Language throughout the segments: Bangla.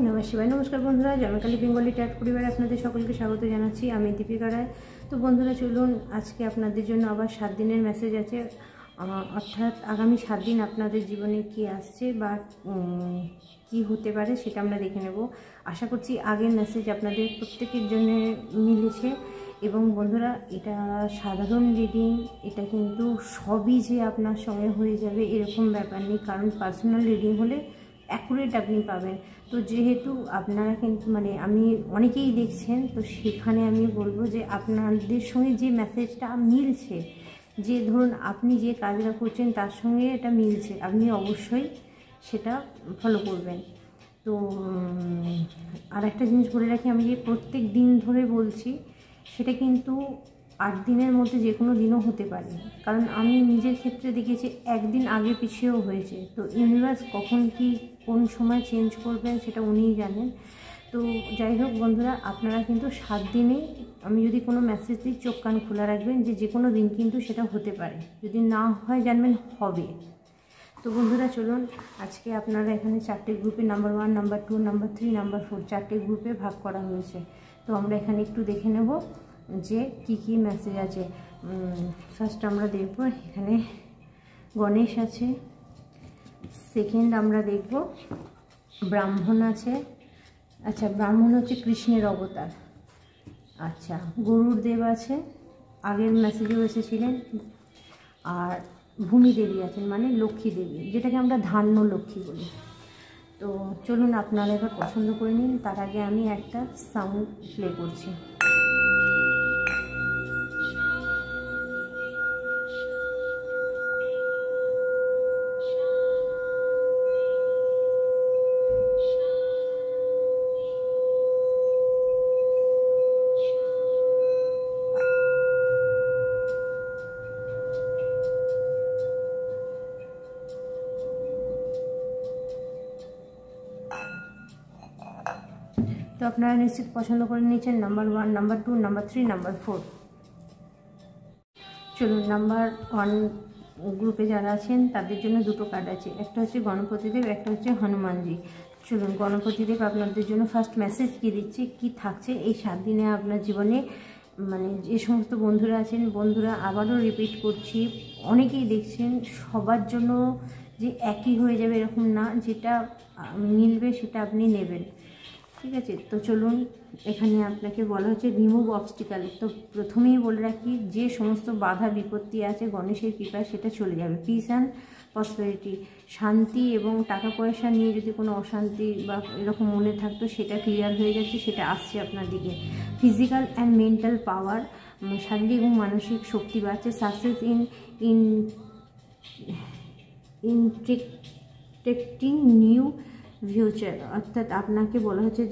নমঃ শিবায়। নমস্কার বন্ধুরা, জয়মাকালী বেঙ্গলি ট্যাট পরিবারে আপনাদের সকলকে স্বাগত জানাচ্ছি। আমি দীপিকা রায়। তো বন্ধুরা চলুন, আজকে আপনাদের জন্য আবার 7 দিনের মেসেজ আছে, অর্থাৎ আগামী 7 দিন আপনাদের জীবনে কি আসছে বা কি হতে পারে সেটা আমরা দেখে নেব। আশা করছি আগের মেসেজ আপনাদের প্রত্যেকের জন্য মিলেছে। এবং বন্ধুরা, এটা সাধারণ রিডিং, এটা কিন্তু সবই যে আপনার সঙ্গে হয়ে যাবে এরকম ব্যাপার নেই, কারণ পার্সোনাল রিডিং হলে অ্যাকুরেট আপনি পাবেন। তো যেহেতু আপনারা কিন্তু আমি অনেকেই দেখছেন, তো সেখানে আমি বলবো যে আপনাদের সঙ্গে যে মেসেজটা মিলছে, যে ধরুন আপনি যে কাজটা করছেন তার সঙ্গে এটা মিলছে, আপনি অবশ্যই সেটা ফলো করবেন। তো আর একটা জিনিস বলে রাখি, আমি যে প্রত্যেক দিন ধরে বলছি সেটা কিন্তু 8 দিনের মধ্যে যে কোনো দিনও হতে পারে, কারণ আমি নিজের ক্ষেত্রে দেখেছি একদিন আগে পিছিয়েও হয়েছে। তো ইউনিভার্স কখন কি কোন সময় চেঞ্জ করবেন সেটা উনিই জানেন। তো যাই হোক বন্ধুরা, আপনারা কিন্তু 7 দিনেই আমি যদি কোনো মেসেজ দিই চোখ কান খোলা রাখবেন, যে কোনো দিন কিন্তু সেটা হতে পারে, যদি না হয় জানবেন হবে। তো বন্ধুরা চলুন, আজকে আপনারা এখানে 4টে গ্রুপে, নাম্বার 1, নাম্বার 2, নাম্বার 3, নাম্বার 4 4টে গ্রুপে ভাগ করা হয়েছে। তো আমরা এখানে একটু দেখে নেব যে কি কি মেসেজ আছে। ফার্স্ট আমরা দেখব এখানে গণেশ আছে, সেকেন্ড আমরা দেখব ব্রাহ্মণ আছে। আচ্ছা, ব্রাহ্মণ হচ্ছে কৃষ্ণের অবতার। আচ্ছা, গরুর দেব আছে, আগের মেসেজেও এসেছিলেন। আর ভূমি দেবী আছেন, মানে লক্ষ্মী দেবী, যেটাকে আমরা ধান্য লক্ষ্মী বলি। তো চলুন আপনারা এবার পছন্দ করে নিন, তার আগে আমি একটা সাউন্ড প্লে করছি। তো আপনারা নিশ্চিত পছন্দ করে নিয়েছেন নাম্বার 1, নাম্বার 2, নাম্বার 3, নাম্বার 4। চলুন, নাম্বার 1 গ্রুপে যারা আছেন তাদের জন্য দুটো কার্ড আছে, একটা হচ্ছে গণপতিদেব, একটা হচ্ছে হনুমানজি। চলুন, গণপতিদেব আপনাদের জন্য ফার্স্ট মেসেজ কী দিচ্ছে, কি থাকছে এই 7 দিনে আপনার জীবনে। যে সমস্ত বন্ধুরা আছেন, বন্ধুরা আবারও রিপিট করছি, অনেকেই দেখছেন, সবার জন্য যে একই হয়ে যাবে এরকম না, যেটা মিলবে সেটা আপনি নেবেন, ঠিক আছে? তো চলুন, এখানে আপনাকে বলা হচ্ছে রিমুভ অবস্টিক্যাল। তো প্রথমেই বলে রাখি, যে সমস্ত বাধা বিপত্তি আছে গণেশের কৃপায় সেটা চলে যাবে। পিস অ্যান্ড প্রসপারিটি, শান্তি এবং টাকা পয়সা নিয়ে যদি কোনো অশান্তি বা এরকম মনে থাকতো সেটা ক্লিয়ার হয়ে যাচ্ছে, সেটা আসছে আপনার দিকে। ফিজিক্যাল অ্যান্ড মেন্টাল পাওয়ার, শারীরিক এবং মানসিক শক্তি বাড়ছে। সাকসেস ইন ইন্ট্রেক্টিং নিউ ফিউচার, অর্থাৎ আপনাকে বলা হচ্ছে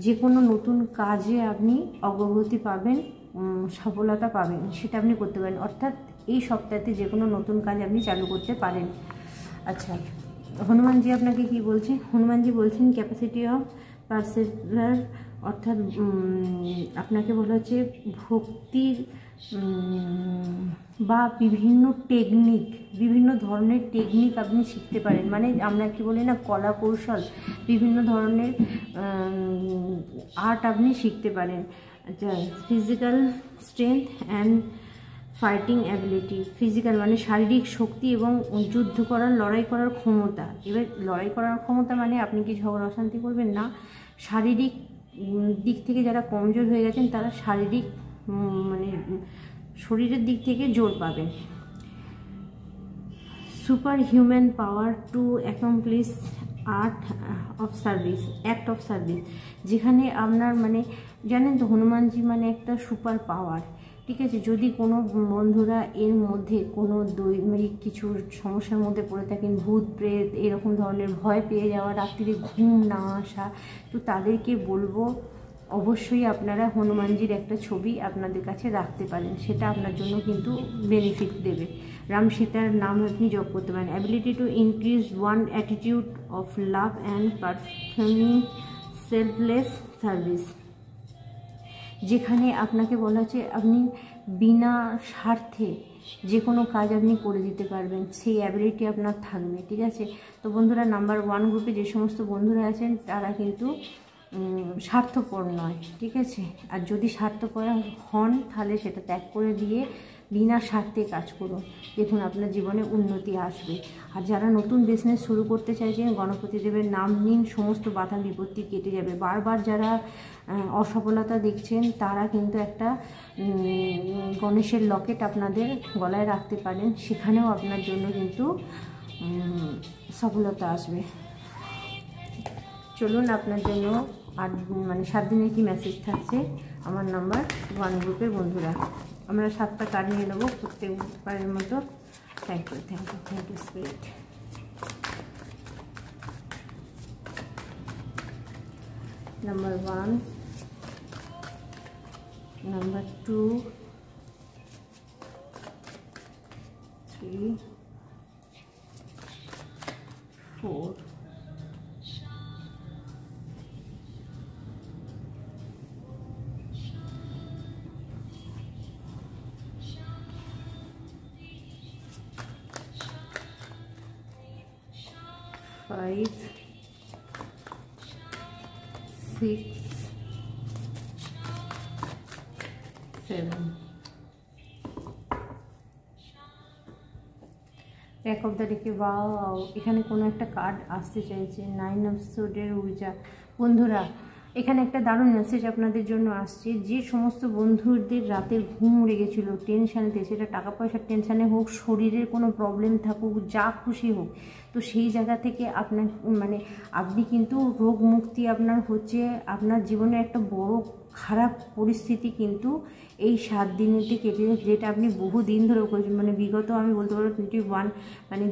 যে কোনো নতুন কাজে আপনি অগ্রগতি পাবেন, সফলতা পাবেন, সেটা আপনি করতে পারেন। অর্থাৎ এই সপ্তাহে যে কোনো নতুন কাজ আপনি চালু করতে পারেন। আচ্ছা, হনুমানজি আপনাকে কি বলছে? হনুমানজি বলছেন ক্যাপাসিটি অফ পারসেভার, অর্থাৎ আপনাকে বলা হচ্ছে ভক্তির বা বিভিন্ন ধরনের টেকনিক আপনি শিখতে পারেন। মানে আমরা কি বলি না, কলা কৌশল, বিভিন্ন ধরনের আর্ট আপনি শিখতে পারেন। আচ্ছা, physical strength and fighting ability, physical মানে শারীরিক শক্তি এবং যুদ্ধ করার, লড়াই করার ক্ষমতা। এবার লড়াই করার ক্ষমতা মানে আপনি কি ঝগড়া অশান্তি করবেন না, শারীরিক দিক থেকে যারা কমজোর হয়ে গেছেন তারা শারীরিক শরীরের দিক থেকে জোর পাবেন। Super human power two accomplish act of service, যেখানে আপনার জানেন তো হনুমানজি মানে একটা সুপার পাওয়ার, ঠিক আছে? যদি কোনো বন্ধুরা এর মধ্যে কোনো দৈমিক কিছু সমস্যার মধ্যে পড়ে থাকেন, ভূত প্রেত এরকম ধরনের ভয় পেয়ে যাওয়া, রাত্রিরে ঘুম না আসা, তো তাদেরকে বলবো অবশ্যই আপনারা হনুমানজির একটা ছবি আপনাদের কাছে রাখতে পারেন, সেটা আপনার জন্য কিন্তু বেনিফিট দেবে। রাম সীতার নাম আপনি জপ করতে পারেন। Ability to increase one attitude of love and performing selfless service, যেখানে আপনাকে বলা হচ্ছে আপনি বিনা স্বার্থে যে কোনো কাজ আপনি করে দিতে পারবেন, সেই অ্যাবিলিটি আপনার থাকবে, ঠিক আছে। তো বন্ধুরা, নাম্বার 1 গ্রুপে যে সমস্ত বন্ধুরা আছেন তারা কিন্তু স্বার্থপর নয়, ঠিক আছে। আর যদি স্বার্থপর হন তাহলে সেটা ত্যাগ করে দিয়ে বিনা স্বার্থে কাজ করুন, দেখুন আপনার জীবনে উন্নতি আসবে। আর যারা নতুন বিজনেস শুরু করতে চাইছেন, গণপতি দেবের নাম নিন, সমস্ত বাধা বিপত্তি কেটে যাবে। বারবার যারা অসফলতা দেখছেন তারা কিন্তু একটা গণেশের লকেট আপনাদের গলায় রাখতে পারেন, সেখানেও আপনার জন্য কিন্তু সফলতা আসবে। চলুন আপনার জন্য 7 দিনের কি মেসেজ থাকছে আমার নাম্বার 1 গ্রুপের বন্ধুরা। আমরা 7টা কার্ড নিয়ে নেবো প্রত্যেকবারের মতো। Thank you spirit. Number 1, number 2, 3, 4, 5, 6, 7। Back of the ডেকে এখানে কোনো একটা কার্ড আসতে চাইছে, 9 অফ সোর্ডের ঊর্জা। বন্ধুরা, এখানে একটা দারুণ মেসেজ আপনাদের জন্য আসছে। যে সমস্ত বন্ধুদের রাতের ঘুম উড়ে গেছিলো টেনশানেতে, সেটা টাকা পয়সার টেনশানে হোক, শরীরের কোনো প্রবলেম থাকুক, যা খুশি হোক, তো সেই জায়গা থেকে আপনার আপনি কিন্তু রোগ মুক্তি আপনার হচ্ছে। আপনার জীবনে একটা বড় খারাপ পরিস্থিতি কিন্তু এই 7 দিনেতে কেটে, যেটা আপনি বহু দিন ধরে বিগত আমি বলতে পারবো 21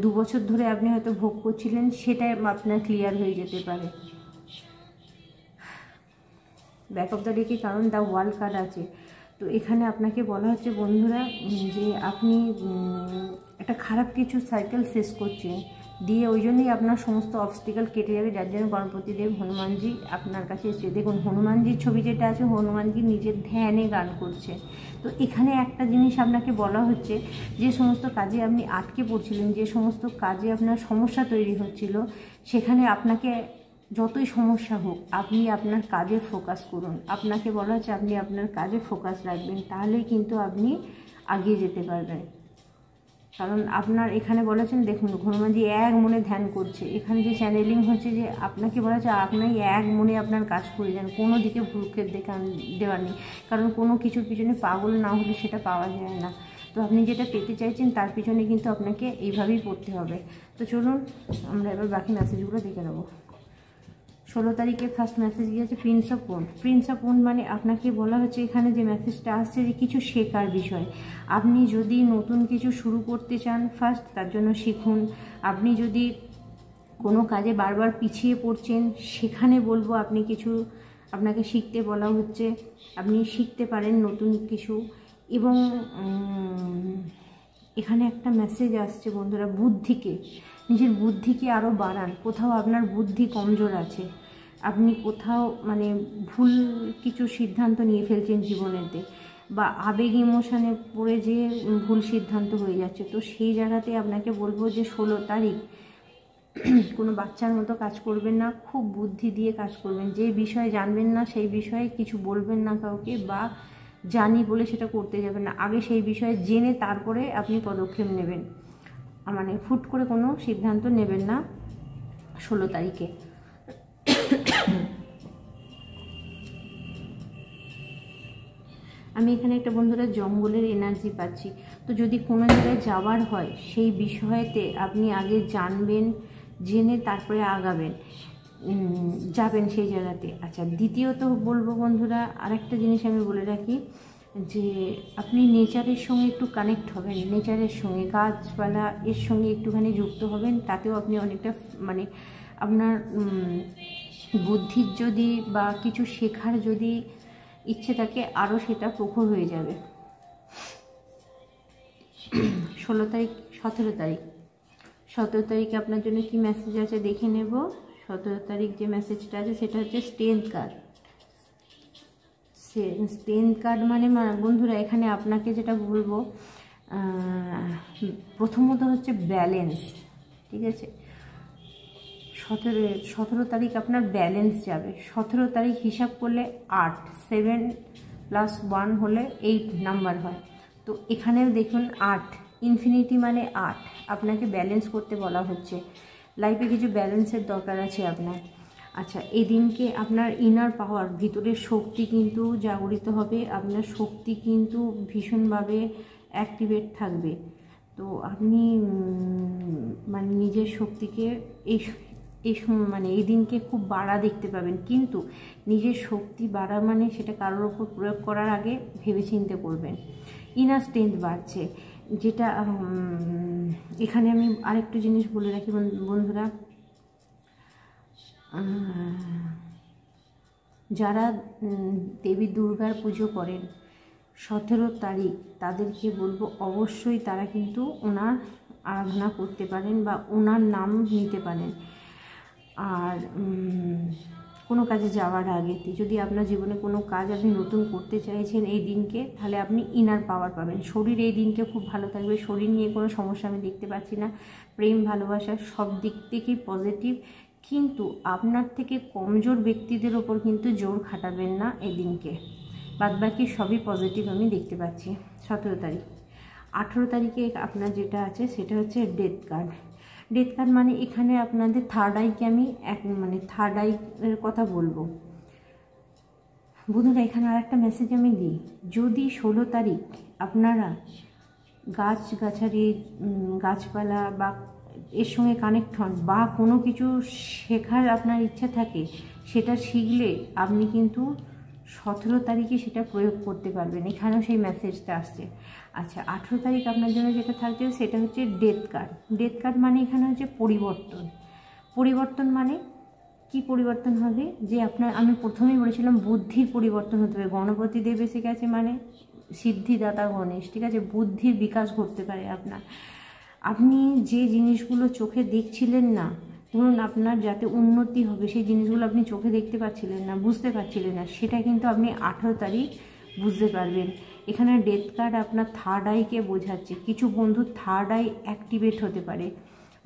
2 বছর ধরে আপনি হয়তো ভোগ করছিলেন, সেটাই আপনার ক্লিয়ার হয়ে যেতে পারে। ব্যাক অফ দ্য ডেকে কারণ দ্য ওয়ার্ল্ড কার্ড আছে। তো এখানে আপনাকে বলা হচ্ছে বন্ধুরা যে আপনি একটা খারাপ কিছু সাইকেল শেষ করছেন দিয়ে, ওই জন্যই আপনার সমস্ত অবস্টিকেল কেটে যাবে, যার জন্য গণপতি দেব হনুমানজি আপনার কাছে এসছে। দেখুন হনুমানজির ছবি যেটা আছে, হনুমানজি নিজের ধ্যানে গান করছে। তো এখানে একটা জিনিস আপনাকে বলা হচ্ছে, যে সমস্ত কাজে আপনি আটকে পড়ছিলেন, যে সমস্ত কাজে আপনার সমস্যা তৈরি হচ্ছিল, সেখানে আপনাকে যতই সমস্যা হোক আপনি আপনার কাজে ফোকাস করুন। আপনাকে বলা হচ্ছে আপনি আপনার কাজে ফোকাস রাখবেন, তাহলেই কিন্তু আপনি এগিয়ে যেতে পারবেন। কারণ আপনার এখানে বলেছেন, দেখুন হনুমানজি এক মনে ধ্যান করছে। এখানে যে চ্যানেলিং হচ্ছে যে আপনাকে বলা হচ্ছে আপনি এক মনে আপনার কাজ করে যান, কোনো দিকে ভ্রুক্ষেপ দেওয়ার নেই। কারণ কোনো কিছুর পিছনে পাগল না হলে সেটা পাওয়া যায় না। তো আপনি যেটা পেতে চাইছেন তার পিছনে কিন্তু আপনাকে এইভাবেই পড়তে হবে। তো চলুন আমরা এবার বাকি মেসেজগুলো দেখে নেব। 16 তারিখে ফার্স্ট মেসেজ গিয়েছে Prince of wand. Prince of wand মানে আপনাকে বলা হচ্ছে এখানে যে মেসেজটা আসছে যে কিছু শেখার বিষয়। আপনি যদি নতুন কিছু শুরু করতে চান, ফার্স্ট তার জন্য শিখুন। আপনি যদি কোনো কাজে বারবার পিছিয়ে পড়ছেন, সেখানে বলবো আপনি কিছু আপনাকে শিখতে বলা হচ্ছে, আপনি শিখতে পারেন নতুন কিছু। এবং এখানে একটা মেসেজ আসছে বন্ধুরা, নিজের বুদ্ধিকে আরও বাড়ান। কোথাও আপনার বুদ্ধি কমজোর আছে, আপনি কোথাও ভুল কিছু সিদ্ধান্ত নিয়ে ফেলছেন জীবনেতে, বা আবেগ ইমোশনে পড়ে যে ভুল সিদ্ধান্ত হয়ে যাচ্ছে। তো সেই জায়গাতে আপনাকে বলবো যে 16 তারিখ কোনো বাচ্চার মতো কাজ করবেন না, খুব বুদ্ধি দিয়ে কাজ করবেন। যে বিষয়ে জানবেন না সেই বিষয়ে কিছু বলবেন না কাউকে, বা জানি বলে সেটা করতে যাবেন না। আগে সেই বিষয়ে জেনে তারপরে আপনি পদক্ষেপ নেবেন, ফুট করে কোনো সিদ্ধান্ত নেবেন না 16 তারিখে। আমি এখানে একটা বন্ধুরা জঙ্গলের এনার্জি পাচ্ছি। তো যদি কোনো জায়গায় যাওয়ার হয় সেই বিষয়েতে আপনি আগে জানবেন, জেনে তারপরে আগাবেন, যাবেন সেই জায়গাতে। আচ্ছা, দ্বিতীয়ত বলবো বন্ধুরা, আরেকটা জিনিস আমি বলে রাখি যে আপনি নেচারের সঙ্গে একটু কানেক্ট হবেন, নেচারের সঙ্গে গাছপালা এর সঙ্গে একটুখানি যুক্ত হবেন। তাতেও আপনি অনেকটা আপনার বুদ্ধির যদি বা কিছু শেখার যদি ইচ্ছে থাকে আরও সেটা প্রখর হয়ে যাবে। 17 তারিখে আপনার জন্য কি মেসেজ আছে দেখে নেব। 17 তারিখ যে মেসেজটা আছে সেটা হচ্ছে স্ট্রেংথ কার্ড। স্ট্রেংথ কার্ড বন্ধুরা এখানে আপনাকে যেটা বলবো, প্রথমত হচ্ছে ব্যালেন্স, ঠিক আছে। 17 তারিখ আপনার ব্যালেন্স যাবে। 17 তারিখ হিসাব করলে 8, 7 + 1 হলে 8 নাম্বার হয়। তো এখানেও দেখুন 8, ইনফিনিটি মানে 8, আপনাকে ব্যালেন্স করতে বলা হচ্ছে। লাইফে কিছু ব্যালেন্সের দরকার আছে আপনার। আচ্ছা, এই দিনকে আপনার ইনার পাওয়ার, ভিতরের শক্তি কিন্তু জাগরিত হবে, আপনার শক্তি কিন্তু ভীষণভাবে অ্যাক্টিভেট থাকবে। তো আপনি মানে নিজের শক্তিকে মানে এই দিনকে খুব বাড়া দেখতে পাবেন। কিন্তু নিজের শক্তি বাড়া মানে সেটা কারোর ওপর প্রয়োগ করার আগে ভেবেচিন্তে করবেন। ইনার স্ট্রেংথ বাড়ছে, যেটা এখানে আমি আরেকটু জিনিস বলে রাখি বন্ধুরা, যারা দেবী দুর্গার পুজো করেন 17 তারিখ, তাদেরকে বলবো অবশ্যই তারা কিন্তু ওনার আরাধনা করতে পারেন বা ওনার নাম নিতে পারেন। আর কোনো কাজে যাওয়ার আগে যদি আপনার জীবনে কোনো কাজ আপনি নতুন করতে চাইছেন এই দিনকে, তাহলে আপনি ইনার পাওয়ার পাবেন। শরীর এই দিনকে খুব ভালো থাকবে, শরীর নিয়ে কোনো সমস্যা আমি দেখতে পাচ্ছি না। প্রেম, ভালোবাসা সব দিক থেকেই পজিটিভ। কিন্তু আপনার থেকে কমজোর ব্যক্তিদের ওপর কিন্তু জোর খাটাবেন না এই দিনকে, বাদবাকি সবই পজিটিভ আমি দেখতে পাচ্ছি। 17 তারিখ। 18 তারিখে আপনার যেটা আছে সেটা হচ্ছে ডেথ কার্ড। ডেথ কার্ড মানে এখানে আপনাদের থার্ড আইকে আমি থার্ড আইয়ের কথা বলবো বন্ধুরা। এখানে আর একটা মেসেজ আমি দিই, যদি 16 তারিখ আপনারা গাছগাছালি, গাছপালা বা এর সঙ্গে কানেক্ট হন বা কোনো কিছু শেখার আপনার ইচ্ছা থাকে, সেটা শিখলে আপনি কিন্তু 17 তারিখে সেটা প্রয়োগ করতে পারবেন। এখানেও সেই মেসেজটা আসছে। আচ্ছা, 18 তারিখ আপনার জন্য যেটা থাকছে সেটা হচ্ছে ডেথ কার্ড। ডেথ কার্ড মানে এখানে হচ্ছে পরিবর্তন। পরিবর্তন মানে কি পরিবর্তন হবে, যে আমি প্রথমেই বলেছিলাম বুদ্ধির পরিবর্তন হতে হবে। গণপতি দেব এসে গেছে মানে সিদ্ধিদাতা গণেশ, ঠিক আছে। বুদ্ধির বিকাশ ঘটতে পারে আপনার। আপনি যে জিনিসগুলো চোখে দেখছিলেন না, ধরুন আপনার যাতে উন্নতি হবে সেই জিনিসগুলো আপনি চোখে দেখতে পাচ্ছিলেন না, বুঝতে পারছিলেন না, সেটা কিন্তু আপনি 18 তারিখ বুঝতে পারবেন। এখানে ডেথ কার্ড আপনার থার্ড আইকে বোঝাচ্ছে। কিছু বন্ধু থার্ড আই অ্যাক্টিভেট হতে পারে,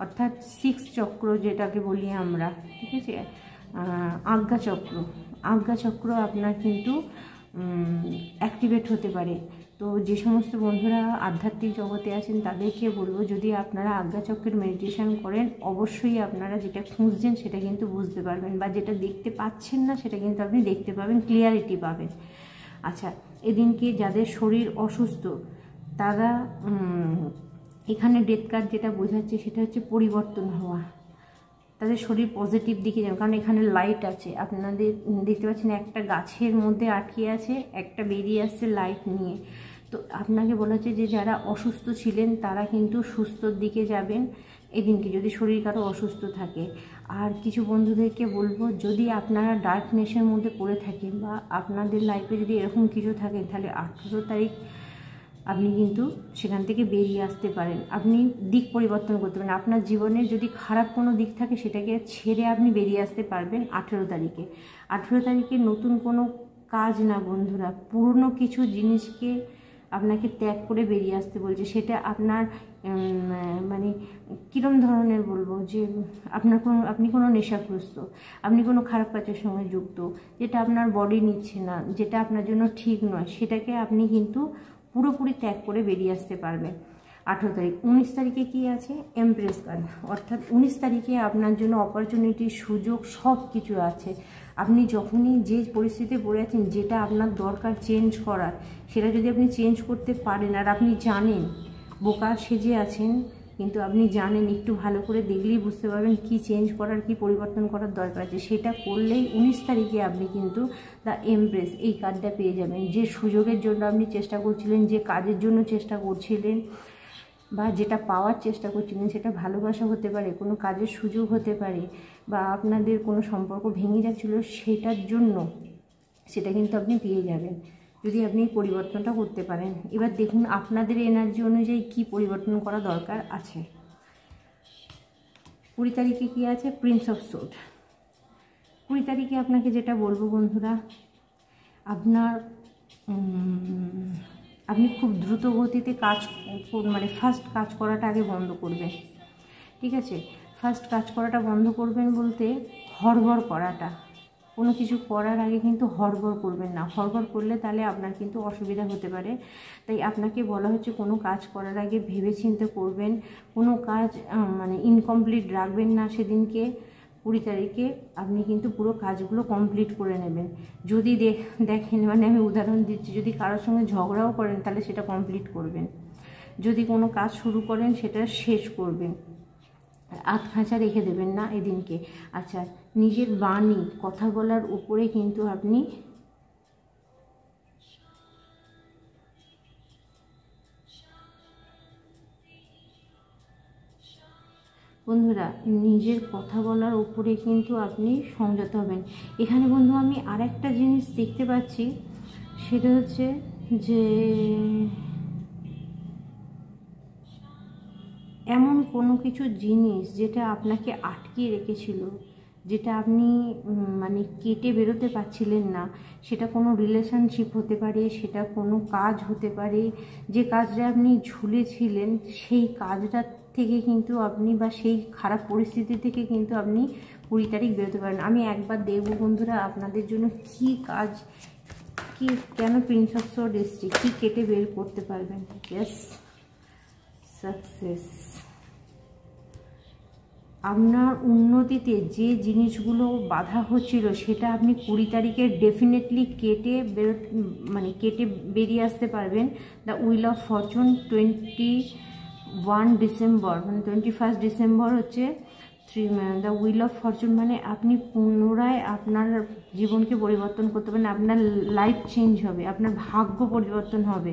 অর্থাৎ 6 চক্র যেটাকে বলি আমরা, ঠিক আছে। আজ্ঞাচক্র আপনার কিন্তু অ্যাক্টিভেট হতে পারে। তো যে সমস্ত বন্ধুরা আধ্যাত্মিক জগতে আছেন তাদেরকে বলবো, যদি আপনারা আজ্ঞাচক্রের মেডিটেশন করেন, অবশ্যই আপনারা যেটা খুঁজছেন সেটা কিন্তু বুঝতে পারবেন, বা যেটা দেখতে পাচ্ছেন না সেটা কিন্তু আপনি দেখতে পাবেন, ক্লিয়ারিটি পাবেন। আচ্ছা, এদিনকে যাদের শরীর অসুস্থ তারা এখানে ডেথ কার্ড যেটা বোঝাচ্ছে সেটা হচ্ছে পরিবর্তন হওয়া, তাদের শরীর পজিটিভ দিকে যাবে। কারণ এখানে লাইট আছে, আপনাদের দেখতে পাচ্ছেন একটা গাছের মধ্যে আটকে আছে, একটা বেরিয়ে আসছে লাইট নিয়ে। তো আপনাকে বলা হচ্ছে যে যারা অসুস্থ ছিলেন তারা কিন্তু সুস্থর দিকে যাবেন এদিনকে, যদি শরীর কারো অসুস্থ থাকে। আর কিছু বন্ধুদেরকে বলবো, যদি আপনারা ডার্কনেসের মধ্যে পড়ে থাকেন বা আপনাদের লাইফে যদি এরকম কিছু থাকে, তাহলে 18 তারিখ আপনি কিন্তু সেখান থেকে বেরিয়ে আসতে পারেন। আপনি দিক পরিবর্তন করতে পারেন। আপনার জীবনের যদি খারাপ কোনো দিক থাকে সেটাকে ছেড়ে আপনি বেরিয়ে আসতে পারবেন 18 তারিখে। 18 তারিখে নতুন কোনো কাজ না বন্ধুরা, পুরনো কিছু জিনিসকে আপনাকে ত্যাগ করে বেরিয়ে আসতে বলছে। সেটা আপনার মানে কীরকম ধরনের বলবো, যে আপনি কোনো নেশাগ্রস্ত, আপনি কোনো খারাপ কাজের সঙ্গে যুক্ত, যেটা আপনার বডি নিচ্ছে না, যেটা আপনার জন্য ঠিক নয়, সেটাকে আপনি কিন্তু পুরোপুরি ত্যাগ করে বেরিয়ে আসতে পারবেন 18 তারিখ। 19 তারিখে কি আছে, এমপ্রেস কার্ড, অর্থাৎ 19 তারিখে আপনার জন্য অপরচুনিটি, সুযোগ সব কিছু আছে। আপনি যখনই যে পরিস্থিতিতে পড়ে আছেন, যেটা আপনার দরকার চেঞ্জ করার, সেটা যদি আপনি চেঞ্জ করতে পারেন, আর আপনি জানেন, বোকা সেজে আছেন কিন্তু আপনি জানেন, একটু ভালো করে দেখলেই বুঝতে পারবেন কি চেঞ্জ করার, কি পরিবর্তন করার দরকার আছে, সেটা করলেই 19 তারিখে আপনি কিন্তু দ্য এমপ্রেস এই কার্ডটা পেয়ে যাবেন। যে সুযোগের জন্য আপনি চেষ্টা করছিলেন, যে কাজের জন্য চেষ্টা করছিলেন, বা যেটা পাওয়ার চেষ্টা করছিলেন, সেটা ভালোবাসা হতে পারে, কোনো কাজের সুযোগ হতে পারে, বা আপনাদের কোনো সম্পর্ক ভেঙে যাচ্ছিল, সেটার জন্য সেটা কিন্তু আপনি পেয়ে যাবেন যদি আপনি পরিবর্তনটা করতে পারেন। এবার দেখুন আপনাদের এনার্জি অনুযায়ী কি পরিবর্তন করা দরকার আছে। 20 তারিখে কি আছে, প্রিন্স অফ সোর্ড। 20 তারিখে আপনাকে যেটা বলবো বন্ধুরা, আপনার আপনি খুব দ্রুত গতিতে কাজ মানে ফার্স্ট কাজ করাটা আগে বন্ধ করবেন, ঠিক আছে? ফার্স্ট কাজ করাটা বন্ধ করবেন বলতে হড়বড় করাটা, কোনো কিছু করার আগে কিন্তু হড়বড় করবেন না। হড়বড় করলে তাহলে আপনার কিন্তু অসুবিধা হতে পারে। তাই আপনাকে বলা হচ্ছে কোনো কাজ করার আগে ভেবেচিন্তে করবেন, কোনো কাজ মানে ইনকমপ্লিট রাখবেন না। সেদিনকে 20 তারিখে আপনি কিন্তু পুরো কাজগুলো কমপ্লিট করে নেবেন। যদি দেখেন, মানে আমি উদাহরণ দিচ্ছি, যদি কারোর সঙ্গে ঝগড়াও করেন তাহলে সেটা কমপ্লিট করবেন। যদি কোনো কাজ শুরু করেন সেটা শেষ করবেন, আধ খাঁচা রেখে দেবেন না এদিনকে। আচ্ছা, নিজের বাণী কথা বলার উপরে কিন্তু আপনি বন্ধুরা নিজের কথা বলার উপরে কিন্তু আপনি সংযত হবেন। এখানে বন্ধু আমি আর একটা জিনিস দেখতে পাচ্ছি, সেটা হচ্ছে যে এমন কোনো কিছু জিনিস যেটা আপনাকে আটকিয়ে রেখেছিল, যেটা আপনি মানে কেটে বেরোতে পারছিলেন না, সেটা কোনো রিলেশনশিপ হতে পারে, সেটা কোনো কাজ হতে পারে, যে কাজটা আপনি ঝুলেছিলেন সেই কাজটা থেকে কিন্তু আপনি, বা সেই খারাপ পরিস্থিতি থেকে কিন্তু আপনি 20 তারিখ বেরোতে পারেন। আমি একবার দেখব বন্ধুরা আপনাদের জন্য কী কাজ, কি কেন প্রিন্স অফ সোর্ড এসছে, কী কেটে বের করতে পারবেন। Yes, success. আপনার উন্নতিতে যে জিনিসগুলো বাধা হচ্ছিল সেটা আপনি 20 তারিখে ডেফিনেটলি কেটে বেরিয়ে আসতে পারবেন। The will of Fortune 21 December, মানে 21 ডিসেম্বর হচ্ছে দ্য উইল অফ ফরচুন, মানে আপনি পুনরায় আপনার জীবনকে পরিবর্তন করতে পারেন, আপনার লাইফ চেঞ্জ হবে, আপনার ভাগ্য পরিবর্তন হবে,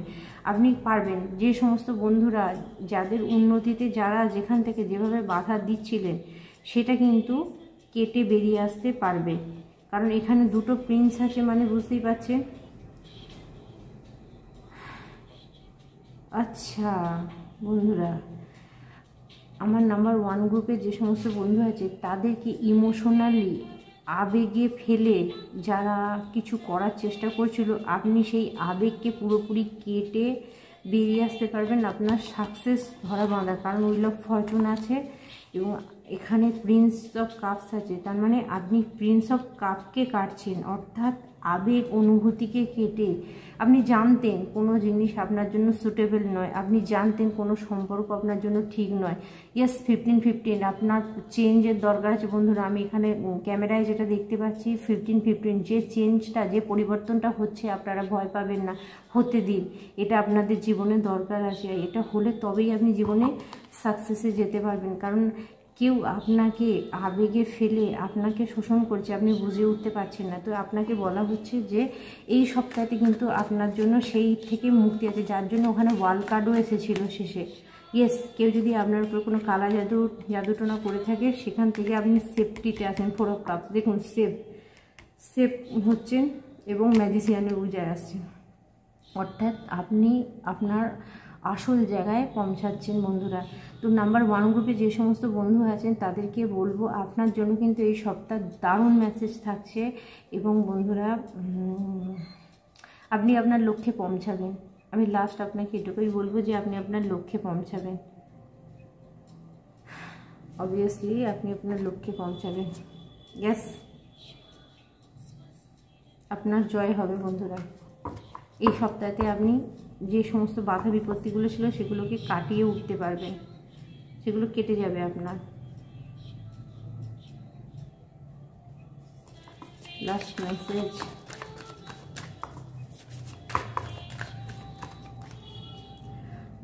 আপনি পারবেন। যে সমস্ত বন্ধুরা যাদের উন্নতিতে যারা যেখান থেকে যেভাবে বাধা দিচ্ছিলেন সেটা কিন্তু কেটে বেরিয়ে আসতে পারবে। কারণ এখানে দুটো প্রিন্স আছে, মানে বুঝতেই পারছেন। আচ্ছা বন্ধুরা, আমার নাম্বার 1 গ্রুপে যে সমস্ত বন্ধু আছে তাদেরকে ইমোশনালি আবেগে ফেলে যারা কিছু করার চেষ্টা করছিল, আপনি সেই আবেগকে পুরোপুরি কেটে বেরিয়ে আসতে পারবেন, আপনার সাকসেস ধরা বাঁধা। কারণ উইল অফ ফরচুন আছে এবং এখানে প্রিন্স অফ কাপস আছে, তার মানে আপনি প্রিন্স অফ কাপকে কাটছেন, অর্থাৎ আবেগ অনুভূতিকে কেটে। আপনি জানতেন কোনো জিনিস আপনার জন্য সুটেবল নয়, আপনি জানতেন কোনো সম্পর্ক আপনার জন্য ঠিক নয়। ইয়েস, 15-15 আপনার চেঞ্জের দরকার আছে বন্ধুরা। আমি এখানে ক্যামেরায় যেটা দেখতে পাচ্ছি 15-15, যে চেঞ্জটা, যে পরিবর্তনটা হচ্ছে, আপনারা ভয় পাবেন না, হতে দিন। এটা আপনাদের জীবনে দরকার আছে, এটা হলে তবেই আপনি জীবনে সাকসেসে যেতে পারবেন। কারণ কেউ আপনাকে আবেগে ফেলে আপনাকে শোষণ করছে, আপনি বুঝে উঠতে পারছেন না। তো আপনাকে বলা হচ্ছে যে এই সপ্তাহতে কিন্তু আপনার জন্য সেই থেকে মুক্তি আছে, যার জন্য ওখানে ওয়ার্ল্ড কার্ডও এসেছিল শেষে। ইয়েস, কেউ যদি আপনার উপর কোনো কালা জাদুটোনা করে থাকে সেখান থেকে আপনি সেফটিতে আছেন। 4 অফ কাপস দেখুন, সেফ হচ্ছেন এবং ম্যাজিশিয়ানের উজায় আসছেন, অর্থাৎ আপনি আপনার আসল জায়গায় পৌঁছাচ্ছেন বন্ধুরা। তো নাম্বার 1 গ্রুপে যে সমস্ত বন্ধু আছেন তাদেরকে বলবো আপনার জন্য কিন্তু এই সপ্তাহ দারুণ মেসেজ থাকছে এবং বন্ধুরা আপনি আপনার লক্ষ্যে পৌঁছাবেন। আমি লাস্ট আপনাকে এটুকুই বলবো যে আপনি আপনার লক্ষ্যে পৌঁছাবেন, অবভিয়াসলি আপনি আপনার লক্ষ্যে পৌঁছাবেন। ইয়েস, আপনার জয় হবে বন্ধুরা। এই সপ্তাহে আপনি যে সমস্ত বাধা বিপত্তিগুলো ছিল সেগুলোকে কাটিয়ে উঠতে পারবেন, সেগুলো কেটে যাবে আপনার। Last message,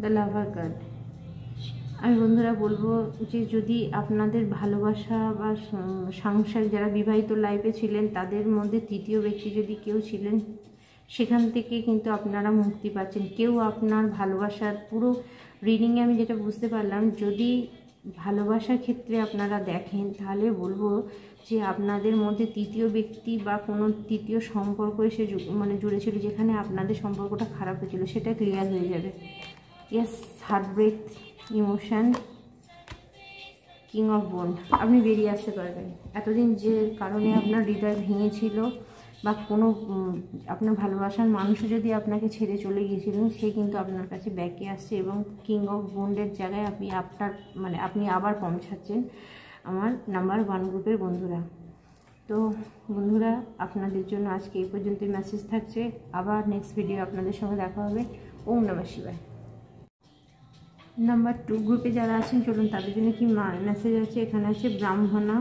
the lover card. আমি বন্ধুরা বলবো যে যদি আপনাদের ভালোবাসা বা সাংসারিক যারা বিবাহিত লাইফে ছিলেন তাদের মধ্যে তৃতীয় ব্যক্তি যদি কেউ ছিলেন, সেখান থেকে কিন্তু আপনারা মুক্তি পাচ্ছেন। কেউ আপনার ভালোবাসার পুরো রিডিংয়ে আমি যেটা বুঝতে পারলাম, যদি ভালোবাসার ক্ষেত্রে আপনারা দেখেন তাহলে বলবো যে আপনাদের মধ্যে তৃতীয় ব্যক্তি বা কোনো তৃতীয় সম্পর্ক এসে জুড়েছিল, যেখানে আপনাদের সম্পর্কটা খারাপ হয়েছিল সেটা ক্লিয়ার হয়ে যাবে। Yes, heartbreak emotion, king of bond, আপনি বেরিয়ে আসতে পারবেন। এতদিন যে কারণে আপনার হৃদয় ভেঙেছিল বা কোনো আপনার ভালোবাসার মানুষও যদি আপনাকে ছেড়ে চলে গিয়েছিলেন, সে কিন্তু আপনার কাছে ব্যাকে আসছে এবং কিং অফ বন্ডের জায়গায় আপনি আবার পৌঁছাচ্ছেন আমার নাম্বার 1 গ্রুপের বন্ধুরা। তো বন্ধুরা, আপনাদের জন্য আজকে এই পর্যন্তই মেসেজ থাকছে। আবার নেক্সট ভিডিও আপনাদের সঙ্গে দেখা হবে। ওম নমঃ শিবায়। নাম্বার 2 গ্রুপে যারা আছেন, চলুন তাদের জন্য কি মেসেজ আছে। এখানে আছে ব্রাহ্মণা,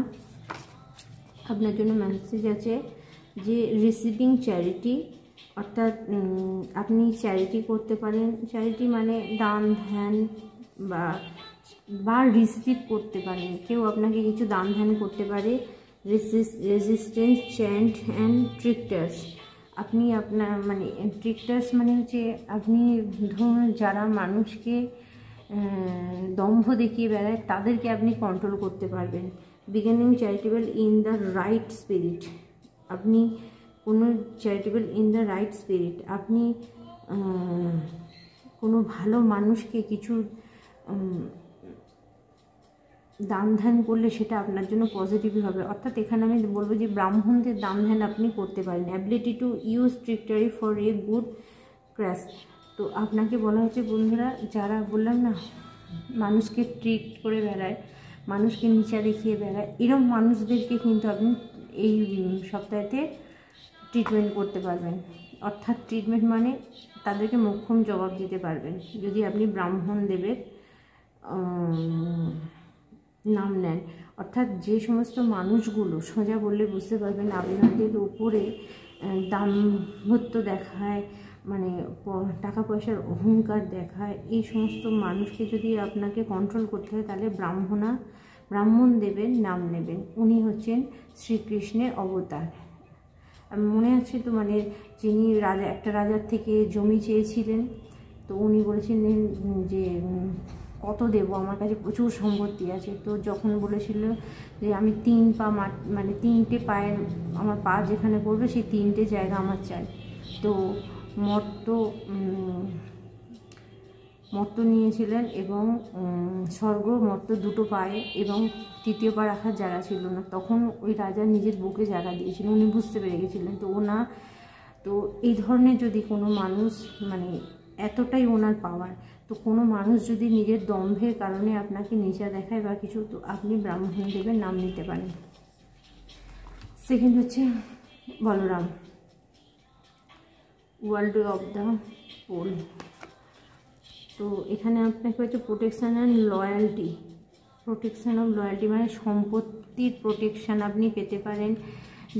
আপনার জন্য মেসেজ আছে যে রিসিভিং চ্যারিটি, অর্থাৎ আপনি চ্যারিটি করতে পারেন। চ্যারিটি মানে দান ধ্যান বা রিসিভ করতে পারেন। কেউ আপনাকে কিছু দান ধ্যান করতে পারে। রেজিস্ট্যান্স চ্যান্ট অ্যান্ড ট্রিক্টার্স, আপনি আপনার ট্রিক্টার্স মানে হচ্ছে আপনি ধরুন যারা মানুষকে দম্ভ দেখিয়ে বেড়ায় তাদেরকে আপনি কন্ট্রোল করতে পারবেন। Beginning charitable in the right spirit, আপনি কোনো charitable in the right spirit, আপনি কোনো ভালো মানুষকে কিছু দান ধ্যান করলে সেটা আপনার জন্য পজিটিভই হবে। অর্থাৎ এখানে আমি বলবো যে ব্রাহ্মণদের দান ধ্যান আপনি করতে পারেন। Ability to use trickery for a good crash, তো আপনাকে বলা হচ্ছে বন্ধুরা, যারা বললাম না মানুষকে ট্রিট করে বেড়ায়, মানুষকে নিচা দেখিয়ে বেড়ায়, এরকম মানুষদেরকে কিন্তু আপনি এই সপ্তাহেতে ট্রিটমেন্ট করতে পারবেন। অর্থাৎ ট্রিটমেন্ট মানে তাদেরকে মোক্ষম জবাব দিতে পারবেন যদি আপনি ব্রাহ্মণ দেবের নাম নেন। অর্থাৎ যে সমস্ত মানুষগুলো সোজা বললে বুঝতে পারবেন আপনাদের উপরে দাম্ভত্য দেখায়, টাকা পয়সার অহংকার দেখায়, এই সমস্ত মানুষকে যদি আপনাকে কন্ট্রোল করতে হয় তাহলে ব্রাহ্মণ দেবের নাম নেবেন। উনি হচ্ছেন শ্রীকৃষ্ণের অবতার। মনে আছে তো যিনি একটা রাজার থেকে জমি চেয়েছিলেন, তো উনি বলেছিলেন যে কত দেব, আমার কাছে প্রচুর সম্পত্তি আছে। তো যখন বলেছিল যে আমি 3 পা তিনটে পায়ের আমার পা যেখানে পড়বে সেই 3টে জায়গা আমার চাই, তো মর্ত নিয়েছিলেন এবং স্বর্গ মর্ত 2টো পায়ে এবং 3য় পা রাখার জায়গা ছিল না। তখন ওই রাজা নিজের বুকে জায়গা দিয়েছিলেন, উনি বুঝতে পেরে গেছিলেন। তো এই ধরনের যদি কোনো মানুষ এতটাই ওনার পাওয়ার, তো কোনো মানুষ যদি নিজের দম্ভের কারণে আপনাকে নিচা দেখায় বা কিছু, তো আপনি ব্রাহ্মণ দেবের নাম নিতে পারেন। সেকেন্ড হচ্ছে Balram, world of the pole. তো এখানে আপনাকে হচ্ছে protection and loyalty, protection of loyalty মানে সম্পত্তির প্রোটেকশান আপনি পেতে পারেন।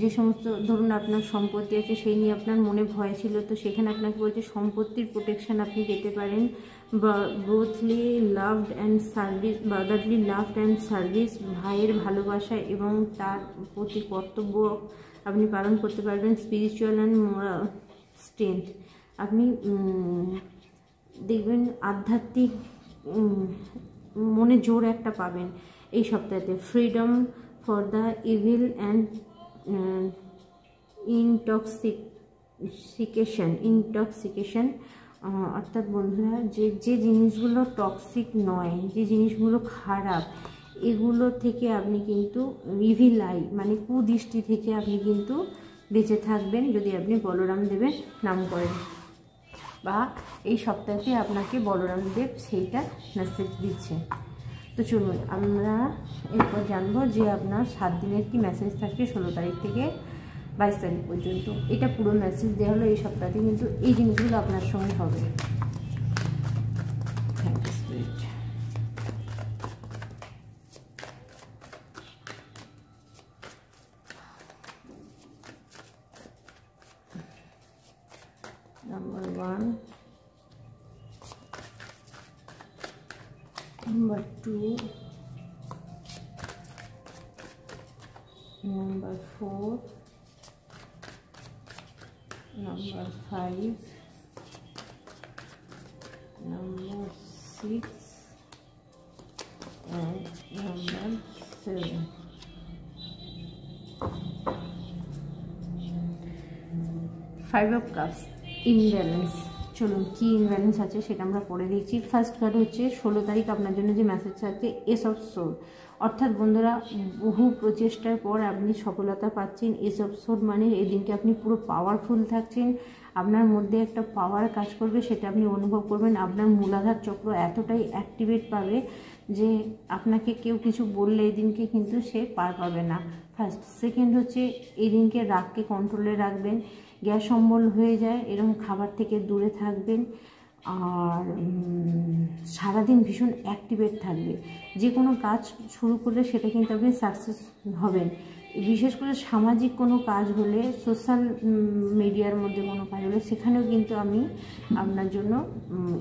যে সমস্ত ধরুন আপনার সম্পত্তি আছে সেই নিয়ে আপনার মনে ভয় ছিল, তো সেখানে আপনাকে বলছে সম্পত্তির প্রোটেকশান আপনি পেতে পারেন। Brotherly loved and service, brotherly loved and service, ভাইয়ের ভালোবাসা এবং তার প্রতি কর্তব্য আপনি পালন করতে পারবেন। স্পিরিচুয়াল অ্যান্ড মোরাল স্ট্রেংথ, আপনি দেখবেন আধ্যাত্মিক মনে জোর একটা পাবেন এই সপ্তাহেতে। Freedom for the evil and intoxication, অর্থাৎ বন্ধুরা যে জিনিসগুলো টক্সিক নয়, যে জিনিসগুলো খারাপ, এগুলো থেকে আপনি কিন্তু ইভিল আই কুদৃষ্টি থেকে আপনি কিন্তু বেঁচে থাকবেন যদি আপনি বলরাম দেবের নাম করেন, বা এই সপ্তাহে আপনাকে বলরাম দেব সেইটা মেসেজ দিচ্ছে। তো চলুন আমরা এরপর জানবো যে আপনার 7 দিনের কি মেসেজ থাকবে 16 তারিখ থেকে 22 তারিখ পর্যন্ত। এটা পুরো মেসেজ দেওয়া হলো এই সপ্তাহে, কিন্তু এই জিনিসগুলো আপনার সঙ্গে হবে। Thank you spirit. Number 1, number 2, number 4, number 5, number 6 and number 7. 5 of Cups, imbalance. চলুন কি ইমব্যালেন্স আছে সেটা আমরা পরে দেখছি। ফার্স্ট কার্ড হচ্ছে 16 তারিখ আপনার জন্য যে মেসেজ আছে এস অফ সোল, অর্থাৎ বন্ধুরা বহু প্রচেষ্টার পর আপনি সফলতা পাচ্ছেন। এসব শোধ মানে এদিনকে আপনি পুরো পাওয়ারফুল থাকছেন, আপনার মধ্যে একটা পাওয়ার কাজ করবে, সেটা আপনি অনুভব করবেন। আপনার মূলাধার চক্র এতটাই অ্যাক্টিভেট পাবে যে আপনাকে কেউ কিছু বললে এদিনকে কিন্তু সে পার পাবে না। ফার্স্ট। সেকেন্ড হচ্ছে এদিনকে রাগকে কন্ট্রোলে রাখবেন, গ্যাস অম্বল হয়ে যায় এরকম খাবার থেকে দূরে থাকবেন। আর সারাদিন ভীষণ অ্যাক্টিভেট থাকবে, যে কোনো কাজ শুরু করলে সেটা কিন্তু আপনি সাকসেস হবেন। বিশেষ করে সামাজিক কোনো কাজ হলে, সোশ্যাল মিডিয়ার মধ্যে কোনো কাজ হলে সেখানেও কিন্তু আমি আপনার জন্য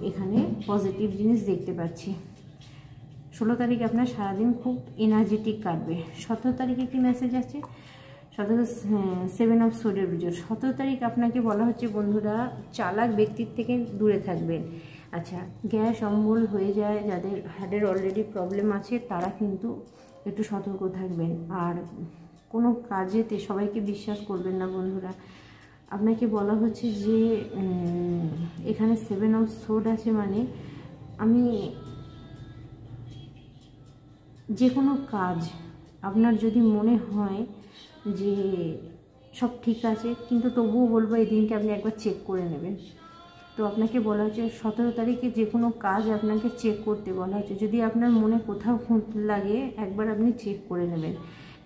এখানে পজিটিভ জিনিস দেখতে পাচ্ছি। 16 তারিখ আপনার সারাদিন খুব এনার্জেটিক কাটবে। 17 তারিখে একটি মেসেজ আছে, 7 অফ সোর্ডের বিজয়। 17 তারিখ আপনাকে বলা হচ্ছে বন্ধুরা চালাক ব্যক্তির থেকে দূরে থাকবেন। আচ্ছা, গ্যাস অম্বল হয়ে যায়, যাদের হার্টের অলরেডি প্রবলেম আছে তারা কিন্তু একটু সতর্ক থাকবেন। আর কোনো কাজেতে সবাইকে বিশ্বাস করবেন না বন্ধুরা। আপনাকে বলা হচ্ছে যে এখানে 7 অফ সোর্ড আছে, মানে আমি যে কোনো কাজ আপনার যদি মনে হয় যে সব ঠিক আছে, কিন্তু তবুও বলবো এই দিনকে আপনি একবার চেক করে নেবেন। তো আপনাকে বলা হচ্ছে 17 তারিখে যে কোনো কাজ আপনাকে চেক করতে বলা হচ্ছে। যদি আপনার মনে কোথাও খুঁত লাগে একবার আপনি চেক করে নেবেন,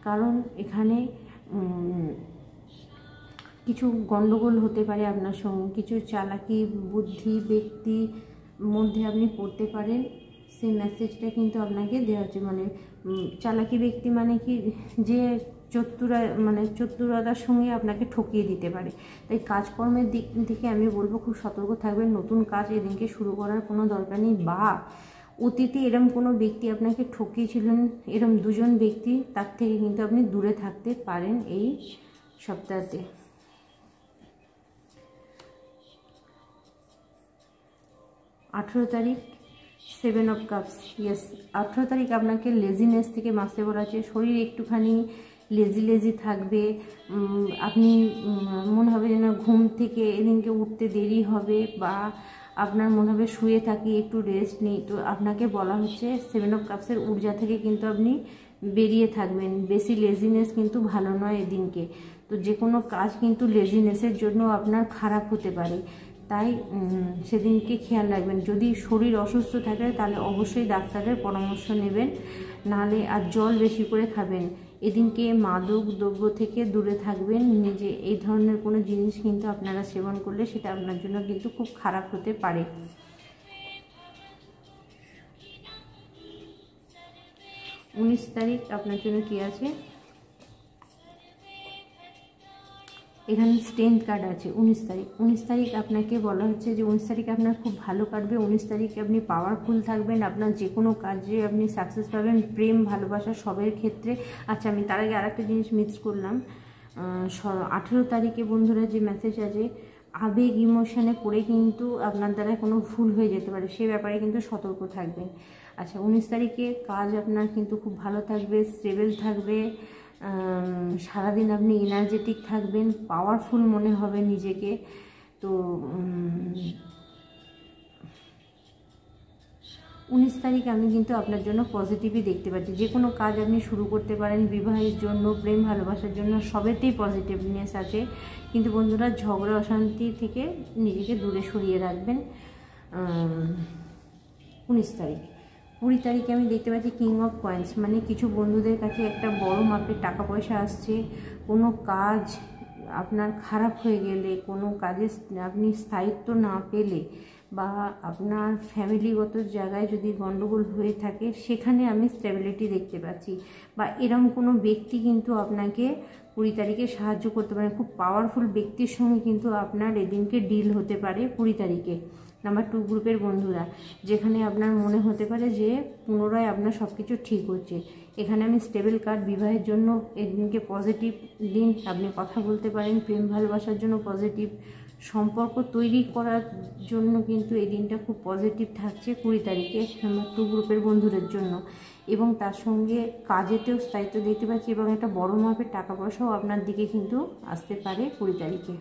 কারণ এখানে কিছু গণ্ডগোল হতে পারে আপনার সঙ্গে, কিছু চালাকি বুদ্ধি ব্যক্তি মধ্যে আপনি পড়তে পারেন। সেই মেসেজটা কিন্তু আপনাকে দেওয়া হচ্ছে। মানে চালাকি ব্যক্তি মানে কি, যে চতুরতার সঙ্গে আপনাকে ঠকিয়ে দিতে পারে। তাই কাজকর্মের দিক থেকে আমি বলবো খুব সতর্ক থাকবেন। নতুন কাজ এদিনকে শুরু করার কোনো দরকার নেই, বা অতীতে এরম কোনো ব্যক্তি আপনাকে ঠকিয়েছিলেন, এরম দুজন ব্যক্তি, তার থেকে কিন্তু আপনি দূরে থাকতে পারেন এই সপ্তাহতে। 18 তারিখ 7 অফ কাপস। ইয়েস, 18 তারিখ আপনাকে লেজিনেস থেকে বাঁচতে বলা আছে। শরীর একটুখানি লেজি থাকবে, আপনি মনে হবে যেন ঘুম থেকে এদিনকে উঠতে দেরি হবে, বা আপনার মনে হবে শুয়ে থাকি একটু রেস্ট নেই। তো আপনাকে বলা হচ্ছে 7 অফ কাপসের ঊর্জা থেকে কিন্তু আপনি বেরিয়ে থাকবেন। বেশি লেজিনেস কিন্তু ভালো নয় এদিনকে। তো যে কোনো কাজ কিন্তু লেজিনেসের জন্য আপনার খারাপ হতে পারে, তাই সেদিনকে খেয়াল রাখবেন। যদি শরীর অসুস্থ থাকে তাহলে অবশ্যই ডাক্তারের পরামর্শ নেবেন, নাহলে আর জল বেশি করে খাবেন। এদিনকে মাদক দ্রব্য থেকে দূরে থাকবেন। নিজে এই ধরনের কোনো জিনিস কিন্তু আপনারা সেবন করলে সেটা আপনার জন্য কিন্তু খুব খারাপ হতে পারে। 19 তারিখ আপনার জন্য কি আছে, এখানে স্ট্রেংথ কার্ড আছে। 19 তারিখ আপনাকে বলা হচ্ছে যে 19 তারিখ আপনার খুব ভালো কাটবে। 19 তারিখে আপনি পাওয়ারফুল থাকবেন, আপনার যে কোনো কাজে আপনি সাকসেস পাবেন, প্রেম ভালোবাসা সবের ক্ষেত্রে। আচ্ছা, আমি তার আগে আরেকটা জিনিস মিস করলাম। 18 তারিখে বন্ধুরা যে মেসেজ আছে, আবেগ ইমোশনে পড়ে কিন্তু আপনার দ্বারা কোনো ভুল হয়ে যেতে পারে, সে ব্যাপারে কিন্তু সতর্ক থাকবেন। আচ্ছা, 19 তারিখে কাজ আপনার কিন্তু খুব ভালো থাকবে, স্টেবল থাকবে, সারাদিন আপনি এনার্জেটিক থাকবেন, পাওয়ারফুল মনে হবে নিজেকে। তো 19 তারিখ আমি কিন্তু আপনার জন্য পজিটিভই দেখতে পাচ্ছি। যে কোনো কাজ আপনি শুরু করতে পারেন, বিবাহের জন্য, প্রেম ভালোবাসার জন্য, সবেতেই পজিটিভনেস আছে। কিন্তু বন্ধুরা ঝগড়া অশান্তি থেকে নিজেকে দূরে সরিয়ে রাখবেন। 19 তারিখ 20 তারিখে আমি দেখতে পাচ্ছি কিং অফ কয়েন্স, মানে কিছু বন্ধুদের কাছে একটা বড় মাপের টাকা পয়সা আসছে। কোনো কাজ আপনার খারাপ হয়ে গেলে, কোনো কাজে আপনি স্থায়িত্ব না পেলে, বা আপনার ফ্যামিলিগত জায়গায় যদি গণ্ডগোল হয়ে থাকে, সেখানে আমি স্টেবিলিটি দেখতে পাচ্ছি। বা এরকম কোনো ব্যক্তি কিন্তু আপনাকে 20 তারিখে সাহায্য করতে পারে। খুব পাওয়ারফুল ব্যক্তির সঙ্গে কিন্তু আপনার এদিনকে ডিল হতে পারে 20 তারিখে। নাম্বার 2 গ্রুপের বন্ধুরা, যেখানে আপনার মনে হতে পারে যে পুনরায় আপনার সব কিছু ঠিক হচ্ছে। এখানে আমি স্টেবল কার্ড, বিবাহের জন্য এদিনকে পজিটিভ দিন, আপনি কথা বলতে পারেন, প্রেম ভালোবাসার জন্য পজিটিভ, সম্পর্ক তৈরি করার জন্য কিন্তু এই দিনটা খুব পজিটিভ থাকছে 20 তারিখে নাম্বার 2 গ্রুপের বন্ধুদের জন্য। এবং তার সঙ্গে কাজেতেও স্থায়িত্ব দেখতে পাচ্ছি, এবং একটা বড় মাপের টাকা পয়সাও আপনার দিকে কিন্তু আসতে পারে 20 তারিখে।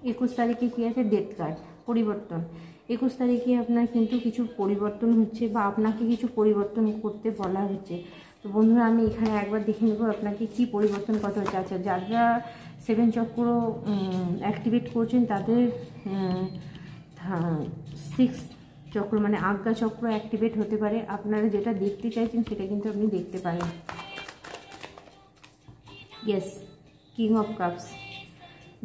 21 তারিখে কী আছে, ডেথ কার্ড, পরিবর্তন। 21 তারিখে আপনার কিন্তু কিছু পরিবর্তন হচ্ছে বা আপনাকে কিছু পরিবর্তন করতে বলা হচ্ছে। তো বন্ধুরা আমি এখানে একবার দেখে নেব আপনাকে কি পরিবর্তন কত হচ্ছে। আচ্ছা, যারা 7 চক্র অ্যাক্টিভেট করছেন তাদের 6 চক্র মানে আজ্ঞা চক্র অ্যাক্টিভেট হতে পারে। আপনারা যেটা দেখতে চাইছেন সেটা কিন্তু আপনি দেখতে পারেন। Yes, king of cups.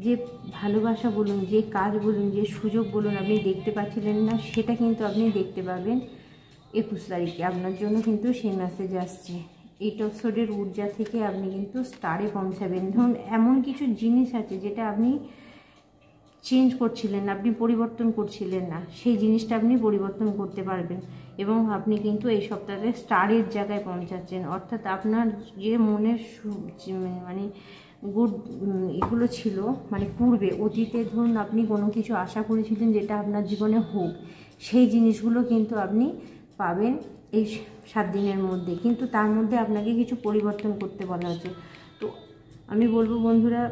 যে ভালোবাসা বলুন, যে কাজ বলুন, যে সুযোগ বলুন আপনি দেখতে পাচ্ছিলেন না, সেটা কিন্তু আপনি দেখতে পাবেন 21 তারিখে। আপনার জন্য কিন্তু সেই মেসেজ আসছে। 8 অফ সোর্ডের ঊর্জা থেকে আপনি কিন্তু স্টারে পৌঁছাবেন। ধরুন এমন কিছু জিনিস আছে যেটা আপনি চেঞ্জ করছিলেন না, আপনি পরিবর্তন করছিলেন না, সেই জিনিসটা আপনি পরিবর্তন করতে পারবেন এবং আপনি কিন্তু এই সপ্তাহে স্টারের জায়গায় পৌঁছাচ্ছেন। অর্থাৎ আপনার যে মনের মানে গুড এগুলো ছিল, মানে পূর্বে অতীতে ধরুন আপনি কোনো কিছু আশা করেছিলেন যেটা আপনার জীবনে হোক, সেই জিনিসগুলো কিন্তু আপনি পাবেন এই 7 দিনের মধ্যে। কিন্তু তার মধ্যে আপনাকে কিছু পরিবর্তন করতে বলা হচ্ছে। তো আমি বলবো বন্ধুরা,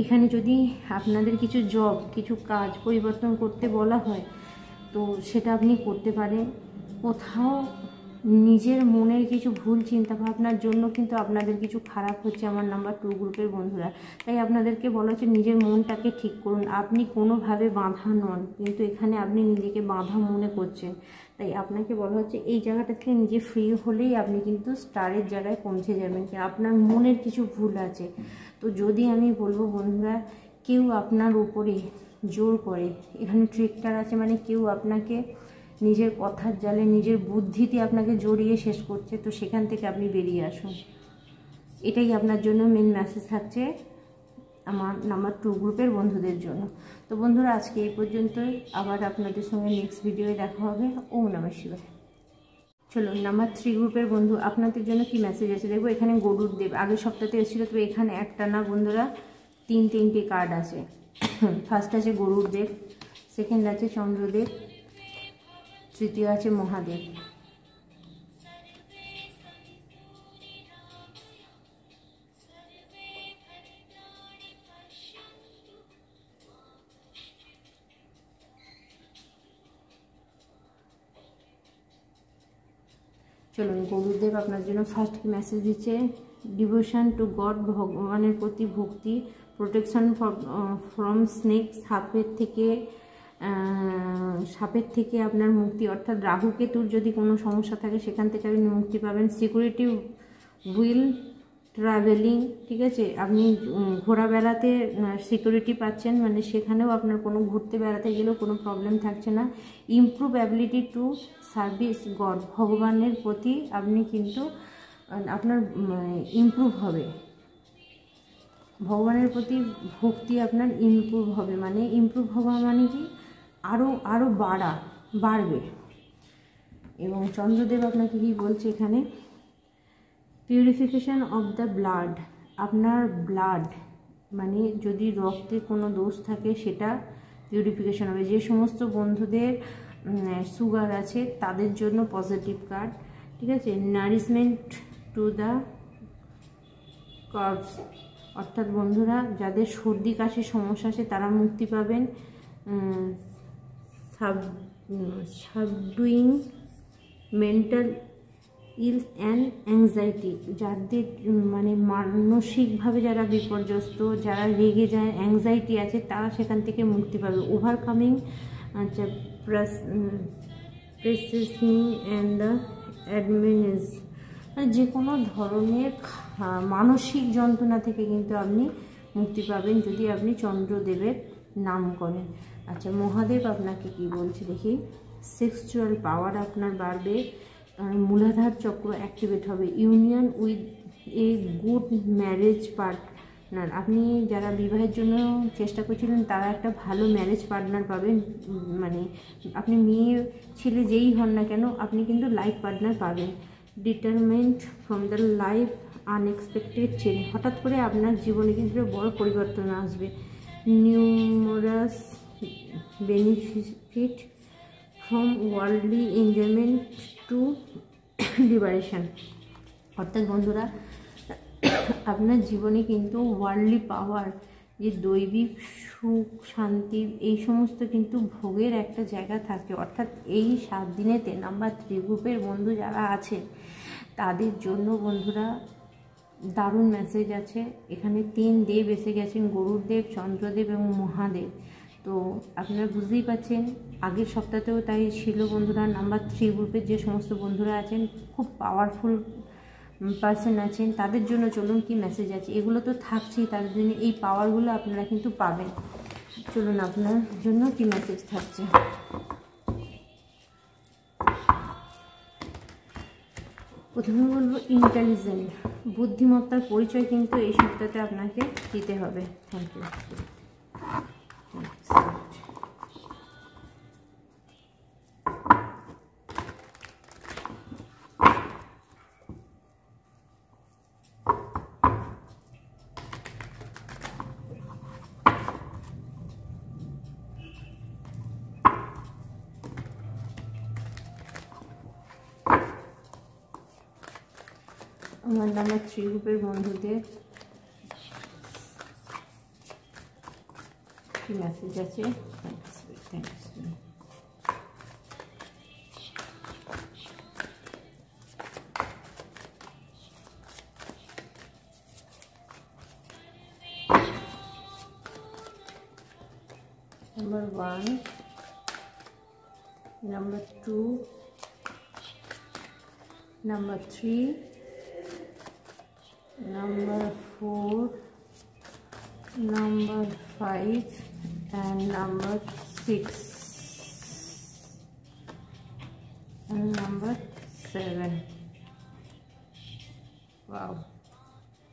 এখানে যদি আপনাদের কিছু জব, কিছু কাজ পরিবর্তন করতে বলা হয় তো সেটা আপনি করতে পারেন। কোথাও নিজের মনের কিছু ভুল চিন্তাভাবনার জন্য কিন্তু আপনাদের কিছু খারাপ হচ্ছে আমার নাম্বার 2 গ্রুপের বন্ধুরা। তাই আপনাদেরকে বলা হচ্ছে নিজের মনটাকে ঠিক করুন। আপনি কোনোভাবে বাঁধা নন, কিন্তু এখানে আপনি নিজেকে বাঁধা মনে করছেন। তাই আপনাকে বলা হচ্ছে এই জায়গাটা থেকে নিজে ফ্রি হলেই আপনি কিন্তু স্টারের জায়গায় পৌঁছে যাবেন। আপনার মনের কিছু ভুল আছে। তো যদি আমি বলবো বন্ধুরা, কেউ আপনার উপরে জোর করে, এখানে ট্রিকটার আছে, মানে কেউ আপনাকে নিজের কথার জালে, নিজের বুদ্ধিতে আপনাকে জড়িয়ে শেষ করছে, তো সেখান থেকে আপনি বেরিয়ে আসুন। এটাই আপনার জন্য মেন মেসেজ থাকছে আমার নাম্বার 2 গ্রুপের বন্ধুদের জন্য। তো বন্ধুরা আজকে এই পর্যন্তই, আবার আপনাদের সঙ্গে নেক্সট ভিডিওয়ে দেখা হবে। ওম নমঃ শিবায়। চলো নাম্বার 3 গ্রুপের বন্ধু, আপনাদের জন্য কি মেসেজ আছে দেখবো। এখানে গরুর দেব আগের সপ্তাহে এসেছিল, তবে এখানে একটা না বন্ধুরা 3টি কার্ড আছে। ফার্স্ট আছে গরুর দেব, সেকেন্ড আছে চন্দ্রদেব, তৃতীয় আছে মহাদেব। চলুন গরুদেব আপনার জন্য ফার্স্ট মেসেজ দিচ্ছে, ডিভোশন টু গড, ভগবানের প্রতি ভক্তি, প্রোটেকশন ফ্রম স্নেক, সাপের থেকে আপনার মুক্তি, অর্থাৎ রাহু কেতুর যদি কোনো সমস্যা থাকে সেখান থেকে আপনি মুক্তি পাবেন। সিকিউরিটি উইল ট্রাভেলিং, ঠিক আছে, আপনি ঘোরা বেড়াতে সিকিউরিটি পাচ্ছেন, মানে সেখানেও আপনার কোনো ঘুরতে বেড়াতে গেলেও কোনো প্রবলেম থাকছে না। Improve ability to service god, ভগবানের প্রতি আপনি কিন্তু আপনার ইমপ্রুভ হবে, ভগবানের প্রতি ভক্তি আপনার ইমপ্রুভ হবে। মানে ইমপ্রুভ হওয়া মানে কি আরও বাড়বে। এবং চন্দ্রদেব আপনাকে কি বলছে এখানে, পিউরিফিকেশন অফ দ্য ব্লাড, আপনার ব্লাড মানে যদি রক্তে কোনো দোষ থাকে সেটা পিউরিফিকেশন হবে। যে সমস্ত বন্ধুদের সুগার আছে তাদের জন্য পজিটিভ কার্ড, ঠিক আছে। নারিশমেন্ট টু দ্য কার্ভস, অর্থাৎ বন্ধুরা যাদের সর্দি কাশির সমস্যা আছে তারা মুক্তি পাবেন। সাবডুইং মেন্টাল ইলস অ্যান্ড অ্যাংজাইটি, যাদের মানে মানসিকভাবে যারা বিপর্যস্ত, যারা রেগে যায়, অ্যাংজাইটি আছে, তারা সেখান থেকে মুক্তি পাবে। ওভারকামিং আচ্ছা প্রেসিসিং অ্যান্ড দ্য অ্যাডমিনিস, মানে যে কোনো ধরনের মানসিক যন্ত্রণা থেকে কিন্তু আপনি মুক্তি পাবেন যদি আপনি চন্দ্রদেবের নাম করেন। আচ্ছা মহাদেব আপনাকে কি বলছে দেখি, সেক্সুয়াল পাওয়ার আপনার বাড়বে, মূলাধার চক্র অ্যাক্টিভেট হবে, union with a good marriage partner, আপনি যারা বিবাহের জন্য চেষ্টা করছিলেন তারা একটা ভালো ম্যারেজ পার্টনার পাবেন। মানে আপনি মেয়ে ছেলে যেই হন না কেন আপনি কিন্তু লাইফ পার্টনার পাবেন। Determent from the life unexpected change, হঠাৎ করে আপনার জীবনে কিন্তু বড় পরিবর্তন আসবে। Numerous benefit from worldly enjoyment to liberation, অর্থাৎ বন্ধুরা আপনার জীবনে কিন্তু ওয়ার্ল্ডলি পাওয়ার যে দৈবিক সুখ শান্তি এই সমস্ত কিন্তু ভোগের একটা জায়গা থাকে। অর্থাৎ এই 7 দিনেতে নাম্বার 3 গ্রুপের বন্ধু যারা আছেন তাদের জন্য বন্ধুরা দারুণ মেসেজ আছে। এখানে 3 দেব এসে গেছেন, গরুরদেব, চন্দ্রদেব এবং মহাদেব। তো আপনারা বুঝতেই পারছেন আগের সপ্তাহতেও তাই ছিল বন্ধুরা। নাম্বার 3 গ্রুপের যে সমস্ত বন্ধুরা আছেন, খুব পাওয়ারফুল পার্সন আছেন, তাদের জন্য চলুন কি মেসেজ আছে। এগুলো তো থাকছেই, তাদের জন্য এই পাওয়ারগুলো আপনারা কিন্তু পাবেন। চলুন আপনার জন্য কি মেসেজ থাকছে। প্রথমে বলবো ইন্টেলিজেন্ট, বুদ্ধিমত্তার পরিচয় কিন্তু এই সপ্তাহে আপনাকে দিতে হবে। Thank you. আমার নাম্বার 3 গ্রুপের বন্ধুদের কি মেসেজ আছে। Thanks. Number 1, number 2, number 3, number 4, number 5 and number 6 and number 7. Wow,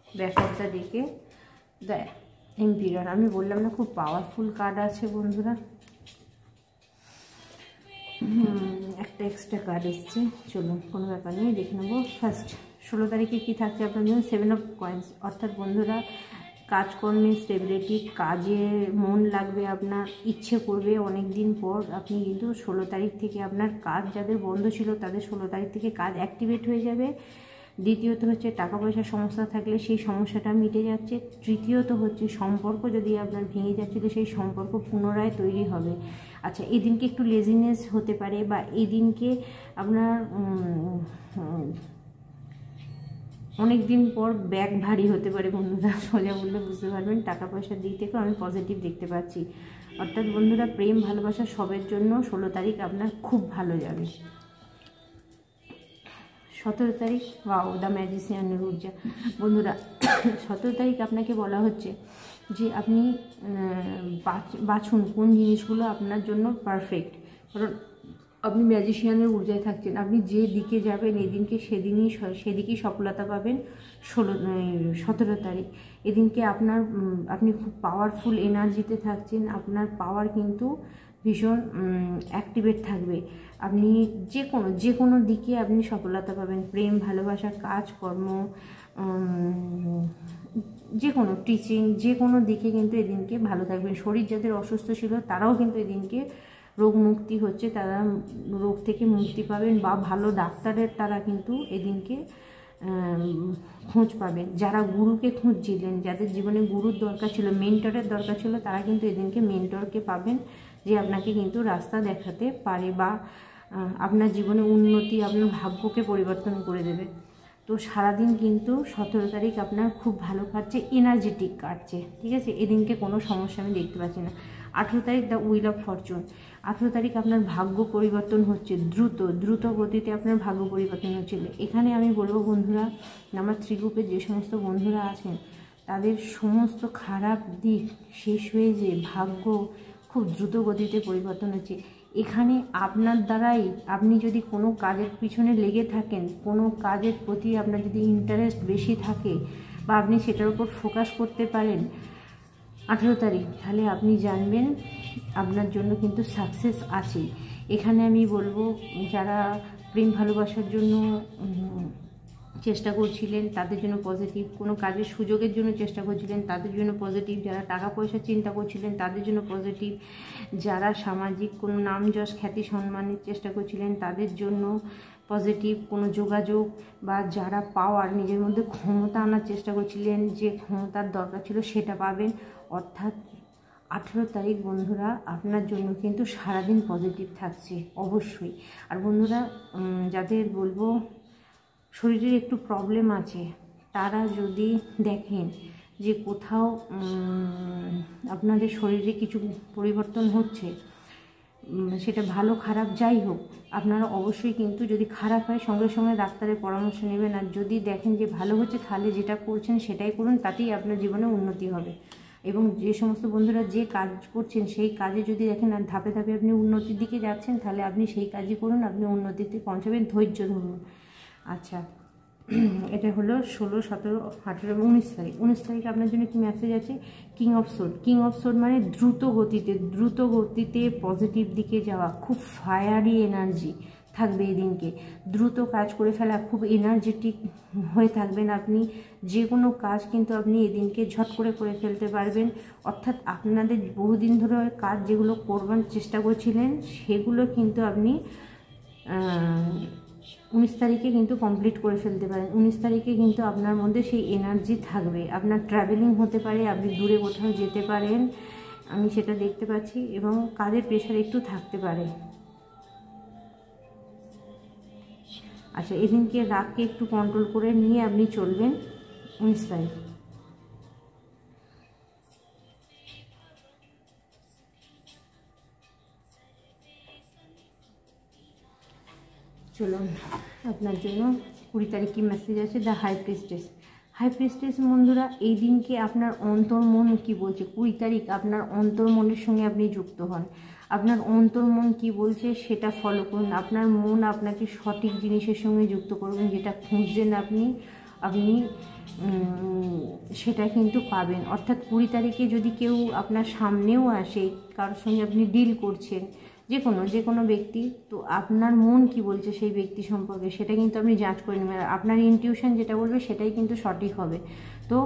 ব্যাপারটা দেখে দেয় এম্পিরার। আমি বললাম না খুব পাওয়ারফুল কার্ড আছে বন্ধুরা। একটা এক্সট্রা কার্ড এসছে, চলুন কোনো ব্যাপার নেই, দেখে নেবো। ফার্স্ট 16 তারিখে কী থাকছে আপনার জন্য। 7 অফ কয়েন্স, অর্থাৎ বন্ধুরা কাজকর্মে স্টেবিলিটি, কাজে মন লাগবে, আপনার ইচ্ছে করবে অনেক দিন পর। আপনি কিন্তু 16 তারিখ থেকে আপনার কাজ যাদের বন্ধ ছিল তাদের 16 তারিখ থেকে কাজ অ্যাক্টিভেট হয়ে যাবে। দ্বিতীয়ত হচ্ছে টাকা পয়সার সমস্যা থাকলে সেই সমস্যাটা মিটে যাচ্ছে। তৃতীয়ত হচ্ছে সম্পর্ক যদি আপনার ভেঙে যাচ্ছিল সেই সম্পর্ক পুনরায় তৈরি হবে। আচ্ছা, এই দিনকে একটু লেজিনেস হতে পারে বা এই দিনকে আপনার অনেক দিন পর ব্যাগ ভারী হতে পারে বন্ধুরা। সোজা বললে বুঝতে পারবেন। টাকা পয়সার দিক থেকেও আমি পজিটিভ দেখতে পাচ্ছি। অর্থাৎ বন্ধুরা প্রেম ভালোবাসা সবের জন্য 16 তারিখ আপনার খুব ভালো যাবে। 17 তারিখ, ওয়াও, দ্য ম্যাজিশিয়ানের ঊর্জা বন্ধুরা। 17 তারিখ আপনাকে বলা হচ্ছে যে আপনি বাছুন কোন জিনিসগুলো আপনার জন্য পারফেক্ট। কারণ আপনি ম্যাজিশিয়ানের ঊর্জায় থাকছেন, আপনি যে দিকে যাবেন এদিনকে সেদিকেই সফলতা পাবেন। 17 তারিখ এদিনকে আপনি খুব পাওয়ারফুল এনার্জিতে থাকছেন। আপনার পাওয়ার কিন্তু ভীষণ অ্যাক্টিভেট থাকবে। আপনি যে কোনো দিকে আপনি সফলতা পাবেন। প্রেম ভালোবাসা, কাজকর্ম, যে কোনো টিচিং, যে কোনো দিকে কিন্তু এদিনকে ভালো থাকবেন। শরীর যাদের অসুস্থ ছিল তারাও কিন্তু এদিনকে রোগ মুক্তি হচ্ছে, তারা রোগ থেকে মুক্তি পাবেন বা ভালো ডাক্তারের তারা কিন্তু এদিনকে খোঁজ পাবেন। যারা গুরুকে খুঁজছিলেন, যাদের জীবনে গুরুর দরকার ছিল, মেন্টরের দরকার ছিল, তারা কিন্তু এদিনকে মেন্টরকে পাবেন যে আপনাকে কিন্তু রাস্তা দেখাতে পারে বা আপনার জীবনে উন্নতি, আপনার ভাগ্যকে পরিবর্তন করে দেবে। তো সারাদিন কিন্তু 17 তারিখ আপনার খুব ভালো কাটছে, এনার্জেটিক কাটছে, ঠিক আছে। এদিনকে কোনো সমস্যা আমি দেখতে পাচ্ছি না। 18 তারিখ দ্য হুইল অফ ফরচুন। 18 তারিখ আপনার ভাগ্য পরিবর্তন হচ্ছে, দ্রুত গতিতে আপনার ভাগ্য পরিবর্তন হচ্ছিল। এখানে আমি বলবো বন্ধুরা, নাম্বার 3 গ্রুপের যে সমস্ত বন্ধুরা আছেন তাদের সমস্ত খারাপ দিক শেষ হয়ে যে ভাগ্য খুব দ্রুত গতিতে পরিবর্তন হচ্ছে। এখানে আপনার দ্বারাই আপনি যদি কোনো কাজের পিছনে লেগে থাকেন, কোনো কাজের প্রতি আপনার যদি ইন্টারেস্ট বেশি থাকে বা আপনি সেটার উপর ফোকাস করতে পারেন 18 তারিখ, তাহলে আপনি জানবেন আপনার জন্য কিন্তু সাকসেস আছে। এখানে আমি বলবো যারা প্রেম ভালোবাসার জন্য চেষ্টা করছিলেন তাদের জন্য পজিটিভ, কোনো কাজের সুযোগের জন্য চেষ্টা করছিলেন তাদের জন্য পজিটিভ, যারা টাকা পয়সা চিন্তা করছিলেন তাদের জন্য পজিটিভ, যারা সামাজিক কোনো নাম যশ খ্যাতি সম্মানের চেষ্টা করছিলেন তাদের জন্য পজিটিভ, কোনো যোগাযোগ বা যারা পাওয়ার নিজের মধ্যে ক্ষমতা আনার চেষ্টা করছিলেন, যে ক্ষমতার দরকার ছিল সেটা পাবেন। অর্থাৎ 18 তারিখ বন্ধুরা আপনার জন্য কিন্তু সারাদিন পজিটিভ থাকছে অবশ্যই। আর বন্ধুরা যাদের বলবো শরীরের একটু প্রবলেম আছে তারা যদি দেখেন যে কোথাও আপনাদের শরীরে কিছু পরিবর্তন হচ্ছে, সেটা ভালো খারাপ যাই হোক, আপনারা অবশ্যই কিন্তু যদি খারাপ হয় সঙ্গে সঙ্গে ডাক্তারের পরামর্শ নেবেন। আর যদি দেখেন যে ভালো হচ্ছে তাহলে যেটা করছেন সেটাই করুন, তাতেই আপনার জীবনে উন্নতি হবে। এবং যে সমস্ত বন্ধুরা যে কাজ করছেন সেই কাজে যদি দেখেন আর ধাপে ধাপে আপনি উন্নতির দিকে যাচ্ছেন তাহলে আপনি সেই কাজই করুন, আপনি উন্নতিতে পৌঁছাবেন, ধৈর্য ধরুন। আচ্ছা, এটা হলো 16, 17, 18 এবং 19 তারিখ। 19 তারিখে আপনার জন্য কি মেসেজ আছে? King of sort. King of sort মানে দ্রুত গতিতে পজিটিভ দিকে যাওয়া, খুব ফায়ারি এনার্জি থাকবে এই দিনকে, দ্রুত কাজ করে ফেলা, খুব এনার্জেটিক হয়ে থাকবেন আপনি। যে কোনো কাজ কিন্তু আপনি এদিনকে ঝট করে ফেলতে পারবেন। অর্থাৎ আপনাদের বহুদিন ধরে কাজ যেগুলো করবার চেষ্টা করছিলেন সেগুলো কিন্তু আপনি 19 তারিখে কিন্তু কমপ্লিট করে ফেলতে পারেন। 19 তারিখে কিন্তু আপনার মধ্যে সেই এনার্জি থাকবে। আপনার ট্রাভেলিং হতে পারে, আপনি দূরে কোথাও যেতে পারেন, আমি সেটা দেখতে পাচ্ছি, এবং কাজের প্রেশার একটু থাকতে পারে। আচ্ছা, এদিনকে রাগকে একটু কন্ট্রোল করে নিয়ে আপনি চলবেন 19 তারিখ। চলুন আপনার জন্য 20 তারিখ কি মেসেজ আছে? The high priestess. High priestess বন্ধুরা, এই দিনকে আপনার অন্তর্মন কি বলছে? 20 তারিখ আপনার অন্তর্মনের সঙ্গে আপনি যুক্ত হন। আপনার অন্তর্মন কি বলছে সেটা ফলো করুন। আপনার মন আপনাকে সঠিক জিনিসের সঙ্গে যুক্ত করবেন, যেটা খুঁজছেন আপনি সেটা কিন্তু পাবেন। অর্থাৎ 20 তারিখে যদি কেউ আপনার সামনেও আসে, কারোর সঙ্গে আপনি ডিল করছেন, যে কোনো ব্যক্তি, তো আপনার মন কি বলছে সেই ব্যক্তি সম্পর্কে সেটা কিন্তু আপনি যাচ করে নেবেন। আপনার ইনটিউশন যেটা বলবে সেটাই কিন্তু সঠিক হবে। তো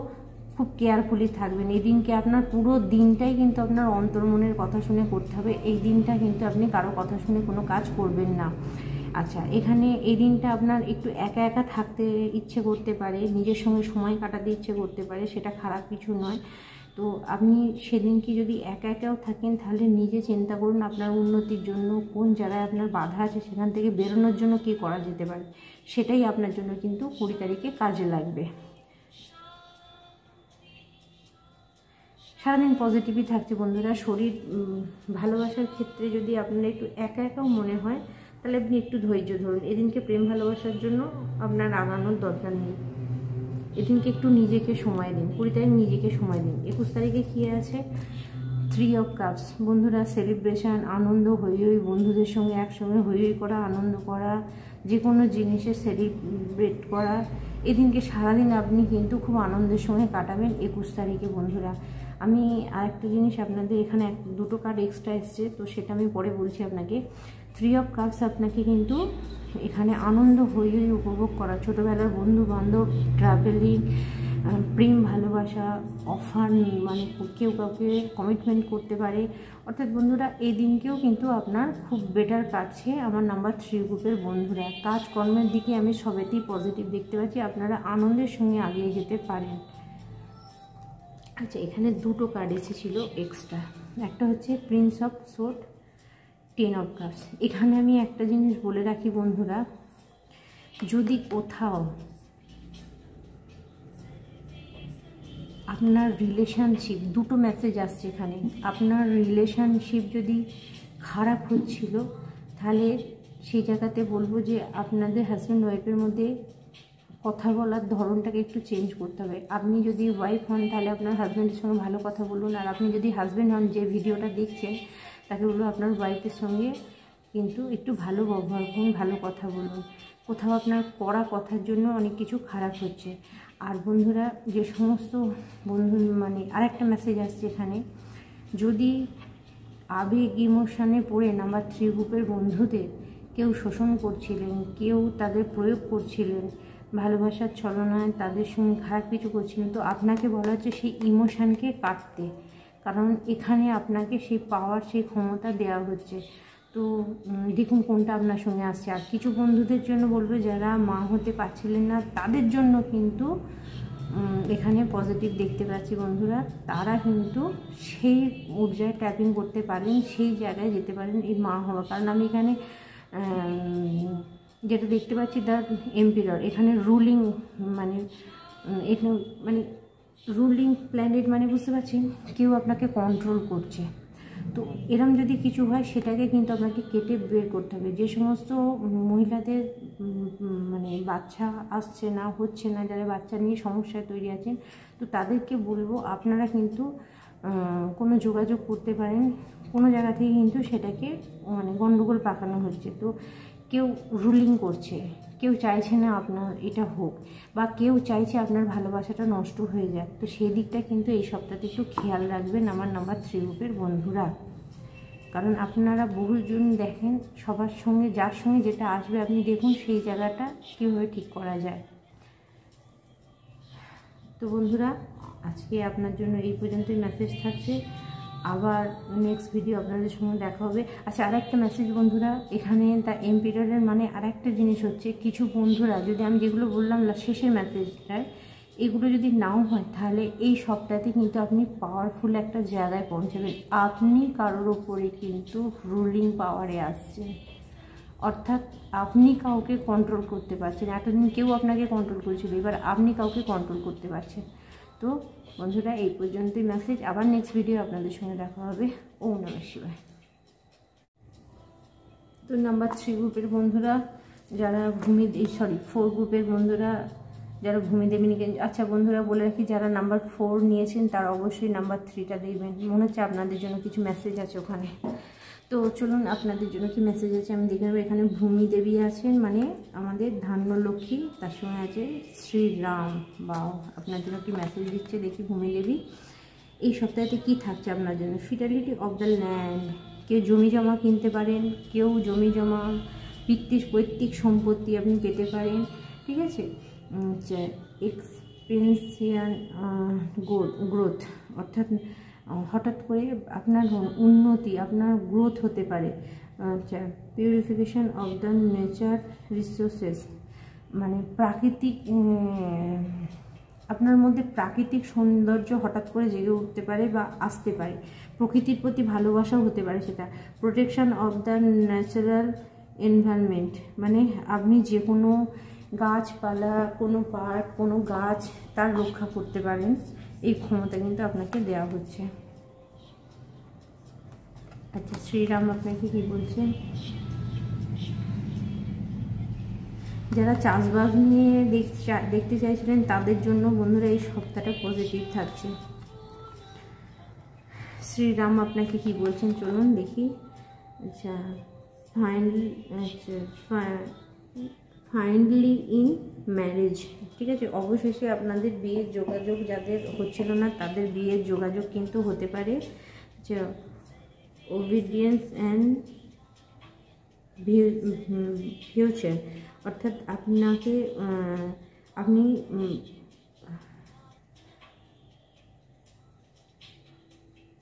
খুব কেয়ারফুলি থাকবেন। এই দিনকে আপনার পুরো দিনটাই কিন্তু আপনার অন্তর্মনের কথা শুনে করতে হবে। এই দিনটা কিন্তু আপনি কারো কথা শুনে কোনো কাজ করবেন না। আচ্ছা, এখানে এই দিনটা আপনার একটু একা একা থাকতে ইচ্ছে করতে পারে, নিজের সঙ্গে সময় কাটাতে ইচ্ছে করতে পারে, সেটা খারাপ কিছু নয়। তো আপনি সেদিন কি যদি একা একাও থাকেন তাহলে নিজে চিন্তা করুন আপনার উন্নতির জন্য কোন জায়গায় আপনার বাধা আছে, সেখান থেকে বেরোনোর জন্য কী করা যেতে পারে, সেটাই আপনার জন্য কিন্তু 20 তারিখে কাজে লাগবে। সারাদিন পজিটিভই থাকছে বন্ধুরা। শরীর ভালোবাসার ক্ষেত্রে যদি আপনার একটু একা একাও মনে হয় তাহলে আপনি একটু ধৈর্য ধরুন। এদিনকে প্রেম ভালোবাসার জন্য আপনার আগানোর দরকার নেই, এদিনকে একটু নিজেকে সময় দিন। 20 তারিখ নিজেকে সময় দিন। 21 তারিখে কী আছে? 3 অফ কাপস। বন্ধুরা, সেলিব্রেশন, আনন্দ, হই বন্ধুদের সঙ্গে একসঙ্গে হই করা, আনন্দ করা, যে কোনো জিনিসে সেলিব্রেট করা, এদিনকে সারাদিন আপনি কিন্তু খুব আনন্দের সঙ্গে কাটাবেন 21 তারিখে বন্ধুরা। আমি আরেকটা জিনিস আপনাদের এখানে দুটো কার্ড এক্সট্রা এসছে, তো সেটা আমি পরে বলছি আপনাকে। 3 অফ কাপস আপনাকে কিন্তু এখানে আনন্দ হই উপভোগ করা, ছোটোবেলার বন্ধু বান্ধব, ট্রাভেলিং, প্রেম ভালোবাসা, অফার, মানে কেউ কাউকে কমিটমেন্ট করতে পারে। অর্থাৎ বন্ধুরা, এই দিনকেও কিন্তু আপনার খুব বেটার কাটছে আমার নাম্বার 3 গ্রুপের বন্ধুরা। কাজকর্মের দিকে আমি সবেতেই পজিটিভ দেখতে পাচ্ছি, আপনারা আনন্দের সঙ্গে এগিয়ে যেতে পারেন। আচ্ছা, এখানে দুটো কার্ড এসেছিল এক্সট্রা, একটা হচ্ছে Prince of sort, 10 of cups. এখানে আমি একটা জিনিস বলে রাখি বন্ধুরা, যদি কোথাও আপনার রিলেশনশিপ, দুটো মেসেজ আসছে এখানে, আপনার রিলেশনশিপ যদি খারাপ হচ্ছিল তাহলে সেই জায়গাতে বলবো যে আপনাদের হাজব্যান্ড ওয়াইফের মধ্যে কথা বলার ধরনটাকে একটু চেঞ্জ করতে হবে। আপনি যদি ওয়াইফ হন তাহলে আপনার হাজব্যান্ডের সঙ্গে ভালো কথা বলুন, আর আপনি যদি হাজব্যান্ড হন, যে ভিডিওটা দেখছেন তাকে বলবো আপনার ওয়াইফের সঙ্গে কিন্তু একটু ভালো ব্যবহার করুন, ভালো কথা বলুন। কোথাও আপনার কড়া কথার জন্য অনেক কিছু খারাপ হচ্ছে। আর বন্ধুরা, যে সমস্ত বন্ধু, মানে আরেকটা মেসেজ আসছে এখানে, যদি আবেগ ইমোশানে পড়ে নাম্বার 3 গ্রুপের বন্ধুদের কেউ শোষণ করছিলেন, কেউ তাদের প্রয়োগ করছিলেন, ভালোবাসার ছলনায় তাদের সঙ্গে খারাপ কিছু করছিলেন, তো আপনাকে বলা হচ্ছে সেই ইমোশানকে কাটতে, কারণ এখানে আপনাকে সেই পাওয়ার, সেই ক্ষমতা দেওয়া হচ্ছে। তো দেখুন কোনটা আপনার সঙ্গে আসছে। আর কিছু বন্ধুদের জন্য বলবো যারা মা হতে পারছিলেন না, তাদের জন্য কিন্তু এখানে পজিটিভ দেখতে পাচ্ছি বন্ধুরা। তারা কিন্তু সেই ঊর্জায় ট্যাপিং করতে পারেন, সেই জায়গায় যেতে পারেন এই মা হওয়া। কারণ আমি এখানে যেটা দেখতে পাচ্ছি দ্য এম্পিরার, এখানে রুলিং মানে এখানে মানে রুলিং প্ল্যানেট, মানে বুঝতে পারছেন কেউ আপনাকে কন্ট্রোল করছে। তো এরম যদি কিছু হয় সেটাকে কিন্তু আপনাকে কেটে বের করতে হবে। যে সমস্ত মহিলাদের মানে বাচ্চা আসছে না, হচ্ছে না, যারা বাচ্চা নিয়ে সমস্যায় তৈরি আছেন, তো তাদেরকে বলবো আপনারা কিন্তু কোনো যোগাযোগ করতে পারেন। কোনো জায়গা থেকে কিন্তু সেটাকে মানে গণ্ডগোল পাকানো হচ্ছে। তো কেউ রুলিং করছে, কেউ চাইছে না আপনার এটা হোক, বা কেউ চাইছে আপনার ভালোবাসাটা নষ্ট হয়ে যাক। তো সেই দিকটা কিন্তু এই সপ্তাহে একটু খেয়াল রাখবেন আমার নাম্বার 3 গ্রুপের বন্ধুরা। কারণ আপনারা বহুজন দেখেন, সবার সঙ্গে যার সঙ্গে যেটা আসবে আপনি দেখুন সেই জায়গাটা কীভাবে ঠিক করা যায়। তো বন্ধুরা আজকে আপনার জন্য এই পর্যন্তই মেসেজ থাকছে। আবার নেক্সট ভিডিও আপনাদের সঙ্গে দেখা হবে। আচ্ছা, আরেকটা মেসেজ বন্ধুরা, এখানে দ্য এম্পিরারের মানে আরেকটা জিনিস হচ্ছে, কিছু বন্ধুরা যদি আমি যেগুলো বললাম শেষের মেসেজটায়, এগুলো যদি নাও হয় তাহলে এই সপ্তাহে কিন্তু আপনি পাওয়ারফুল একটা জায়গায় পৌঁছাবেন। আপনি কারোর ওপরে কিন্তু রুলিং পাওয়ারে আসছেন, অর্থাৎ আপনি কাউকে কন্ট্রোল করতে পারছেন। এতদিন কেউ আপনাকে কন্ট্রোল করেছিল, এবার আপনি কাউকে কন্ট্রোল করতে পারছেন। তো বন্ধুরা এই পর্যন্তই মেসেজ। আবার নেক্সট ভিডিও আপনাদের সঙ্গে দেখা হবে। ওম নমঃ শিবায়। তো নাম্বার 3 গ্রুপের বন্ধুরা যারা 4 গ্রুপের বন্ধুরা যারা ভূমিদেবী নিয়ে, আচ্ছা বন্ধুরা বলে রাখি, যারা নাম্বার 4 নিয়েছেন তারা অবশ্যই নাম্বার 3টা দেখবেন। মনে হচ্ছে আপনাদের জন্য কিছু মেসেজ আছে ওখানে। তো চলুন আপনাদের জন্য কি মেসেজ আছে আমি দেখে নেব। এখানে ভূমিদেবী আছেন, মানে আমাদের ধান্যলক্ষ্মী, তার সঙ্গে আছে শ্রীরাম। বা আপনার জন্য কি মেসেজ দিচ্ছে দেখি ভূমিদেবী। এই সপ্তাহেতে কি থাকছে আপনার জন্য? ফিটালিটি অফ দ্য ল্যান্ড, কেউ জমি জমা কিনতে পারেন, কেউ জমি জমা পৈতৃক সম্পত্তি আপনি পেতে পারেন, ঠিক আছে। এক্সপেন্সিয়াল গ্রোথ, অর্থাৎ হঠাৎ করে আপনার উন্নতি, আপনার গ্রোথ হতে পারে। আচ্ছা, purification of the nature resources, মানে প্রাকৃতিক আপনার মধ্যে প্রাকৃতিক সৌন্দর্য হঠাৎ করে জেগে উঠতে পারে বা আসতে পারে। প্রকৃতির প্রতি ভালোবাসাও হতে পারে সেটা। Protection of the natural environment, মানে আপনি যে কোনো গাছপালা, কোনো পার্ক, কোনো গাছ তার রক্ষা করতে পারেন, এই ক্ষমতা কিন্তু আপনাকে দেওয়া হচ্ছে। আচ্ছা, শ্রীরাম আপনাকে কি বলছেন? যারা চাষবাস নিয়ে দেখতে চাইছিলেন তাদের জন্য বন্ধুরা এই সপ্তাহটা পজিটিভ থাকছে। শ্রীরাম আপনাকে কি বলছেন চলুন দেখি। আচ্ছা, ফাইনালি ইন ম্যারেজ, ঠিক আছে। অবশেষে আপনাদের বিয়ের যোগাযোগ, যাদের হচ্ছিল না তাদের বিয়ের যোগাযোগ কিন্তু হতে পারে। আচ্ছা, ওবিডিয়েন্স অ্যান্ড ফিউচার, অর্থাৎ আপনাকে আপনি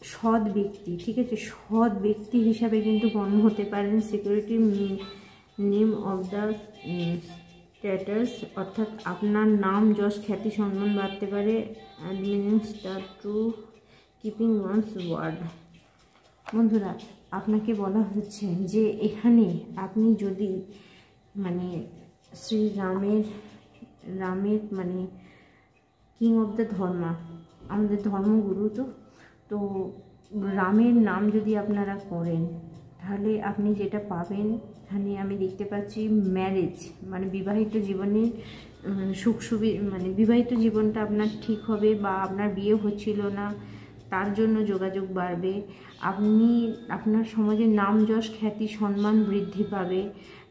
সৎ ব্যক্তি, ঠিক আছে, সৎ ব্যক্তি হিসাবে কিন্তু গণ্য হতে পারেন। Security name of the status, অর্থাৎ আপনার নাম যশ খ্যাতি সম্মান বাড়তে পারে। Administer to keeping one's word, বন্ধুরা আপনাকে বলা হচ্ছে যে এখানে আপনি যদি মানে রামের মানে কিং অফ দ্য ধর্মা, আমাদের ধর্মগুরু, তো রামের নাম যদি আপনারা করেন তাহলে আপনি যেটা পাবেন, এখানে আমি দেখতে পাচ্ছি ম্যারেজ, মানে বিবাহিত জীবনের মানে বিবাহিত জীবনটা আপনার ঠিক হবে, বা আপনার বিয়ে হচ্ছিল না তার জন্য যোগাযোগ বাড়বে। আপনি আপনার সমাজে নাম যশ খ্যাতি সম্মান বৃদ্ধি পাবে,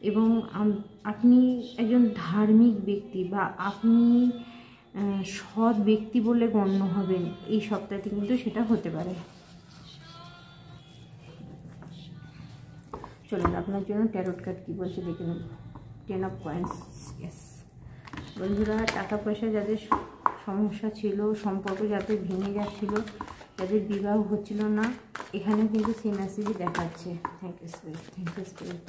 এবং আপনি একজন ধার্মিক ব্যক্তি বা আপনি সৎ ব্যক্তি বলে গণ্য হবেন। এই সপ্তাহতে কিন্তু সেটা হতে পারে। চলুন আপনার জন্য ট্যারোট কার্ড কী বলছে দেখে নেব। 10 of coins, yes. বন্ধুরা, টাকা পয়সা যাদের সমস্যা ছিল, সম্পর্ক যাদের ভেঙে যাচ্ছিল, যাদের বিবাহ হচ্ছিল না, এখানে কিন্তু সেই মেসেজই দেখাচ্ছে। Thank you spirit, thank you spirit.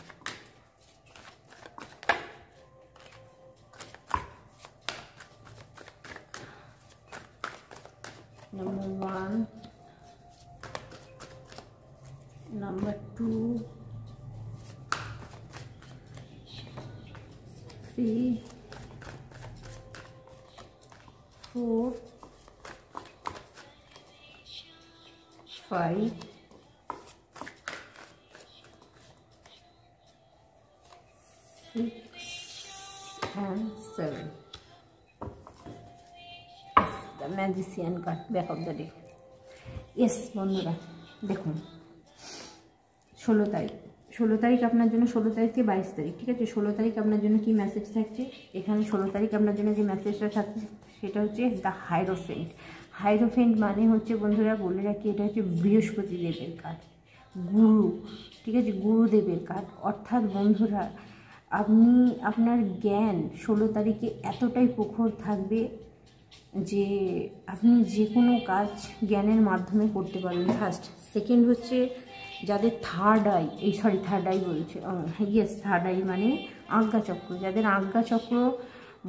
Number 1, number 2, 3, 4, 5, 6 and 7. The Magician card, back of the deck. Yes বন্ধুরা, দেখুন 16 তারিখ আপনার জন্য, 16 তারিখ থেকে 22 তারিখ, ঠিক আছে? 16 তারিখ আপনার জন্য কি মেসেজ থাকছে এখানে? 16 তারিখ আপনার জন্য যে মেসেজটা থাকছে সেটা হচ্ছে দ্য হাইরোফেন্ট। হাইরোফেন্ট মানে হচ্ছে বন্ধুরা, বলে রাখি, এটা হচ্ছে বৃহস্পতি দেবের কার্ড, গুরু, ঠিক আছে? গুরুদেবের কার্ড। অর্থাৎ বন্ধুরা, আপনি আপনার জ্ঞান 16 তারিখে এতটাই প্রখর থাকবে যে আপনি যে কোনো কাজ জ্ঞানের মাধ্যমে করতে পারবেন। ফার্স্ট। সেকেন্ড হচ্ছে যাদের থার্ড আই বলছে, ইয়েস, থার্ড আই মানে আজ্ঞাচক্র, যাদের আজ্ঞাচক্র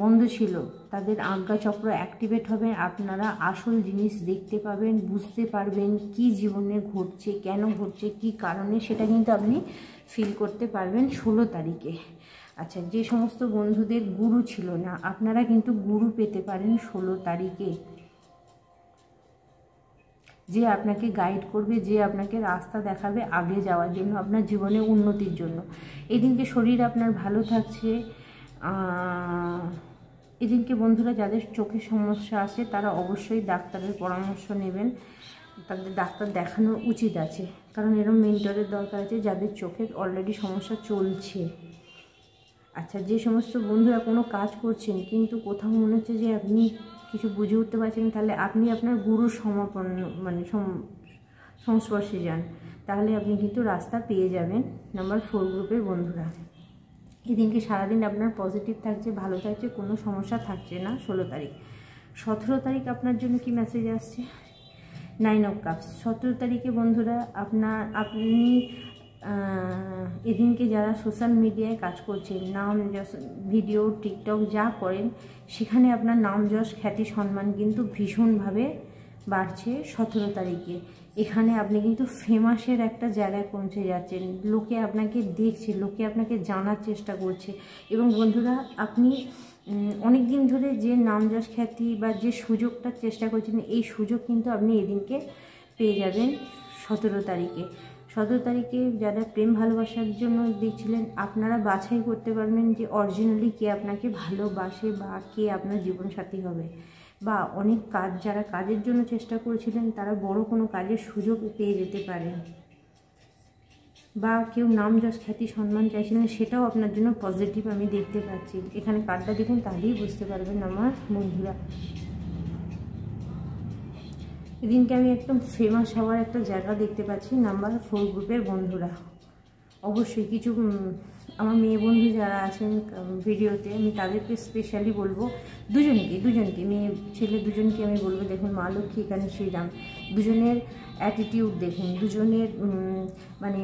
বন্ধ ছিল তাদের আজ্ঞাচক্র অ্যাক্টিভেট হবে। আপনারা আসল জিনিস দেখতে পাবেন, বুঝতে পারবেন কি জীবনে ঘটছে, কেন ঘটছে, কি কারণে, সেটা কিন্তু আপনি ফিল করতে পারবেন 16 তারিখে। আচ্ছা, যে সমস্ত বন্ধুদের গুরু ছিল না, আপনারা কিন্তু গুরু পেতে পারেন 16 তারিখে, যে আপনাকে গাইড করবে, যে আপনাকে রাস্তা দেখাবে আগে যাওয়ার জন্য, আপনার জীবনে উন্নতির জন্য। এদিনকে শরীর আপনার ভালো থাকছে। এদিনকে বন্ধুরা, যাদের চোখের সমস্যা আছে তারা অবশ্যই ডাক্তারের পরামর্শ নেবেন, তাদের ডাক্তার দেখানো উচিত আছে, কারণ এরকম মেন্টরের দরকার আছে যাদের চোখের অলরেডি সমস্যা চলছে। আচ্ছা, যে সমস্ত বন্ধুরা কোনো কাজ করছেন কিন্তু কোথাও মনে হচ্ছে যে আপনি কিছু বুঝে উঠতে পারছেন, তাহলে আপনি আপনার গুরুর সংস্পর্শে যান, তাহলে আপনি কিন্তু রাস্তা পেয়ে যাবেন। নাম্বার 4 গ্রুপের বন্ধুরা, এদিনকে সারাদিন আপনার পজিটিভ থাকছে, ভালো থাকছে, কোনো সমস্যা থাকছে না 16 তারিখ। 17 তারিখ আপনার জন্য কি মেসেজ আসছে? 9 অফ কাপস। 17 তারিখে বন্ধুরা, আপনি এদিনকে যারা সোশ্যাল মিডিয়ায় কাজ করছেন, নাম যশ, ভিডিও, টিকটক যা করেন, সেখানে আপনার নাম যশ, খ্যাতি, সম্মান কিন্তু ভীষণভাবে বাড়ছে 17 তারিখে। এখানে আপনি কিন্তু ফেমাসের একটা জায়গায় পৌঁছে যাচ্ছেন, লোকে আপনাকে দেখছে, লোকে আপনাকে জানার চেষ্টা করছে। এবং বন্ধুরা, আপনি অনেক দিন ধরে যে নাম যশ, খ্যাতি বা যে সুযোগটার চেষ্টা করছেন, এই সুযোগ কিন্তু আপনি এদিনকে পেয়ে যাবেন 17 তারিখে। 17 তারিখে যারা প্রেম ভালোবাসার জন্য দেখছিলেন, আপনারা বাছাই করতে পারবেন যে অরিজিনালি কে আপনাকে ভালোবাসে বা কে আপনার জীবনসাথী হবে। বা অনেক কাজ, যারা কাজের জন্য চেষ্টা করেছিলেন তারা বড় কোনো কাজের সুযোগ পেয়ে যেতে পারেন। বা কেউ নাম যশ, খ্যাতি, সম্মান চাইছিলেন, সেটাও আপনার জন্য পজিটিভ আমি দেখতে পাচ্ছি। এখানে কার্ডটা দেখুন, তাহলেই বুঝতে পারবেন আমার বন্ধুরা। এদিনকে আমি একদম ফেমাস হওয়ার একটা জায়গা দেখতে পাচ্ছি নাম্বার 4 গ্রুপের বন্ধুরা। অবশ্যই কিছু আমার মেয়ে বন্ধু যারা আছেন ভিডিওতে, আমি তাদেরকে স্পেশালি বলবো, দুজনকে মেয়ে ছেলে দুজনকে আমি বলবো, দেখুন মা লক্ষ্মী এখানে শ্রীরাম, দুজনের অ্যাটিটিউড দেখুন, দুজনের মানে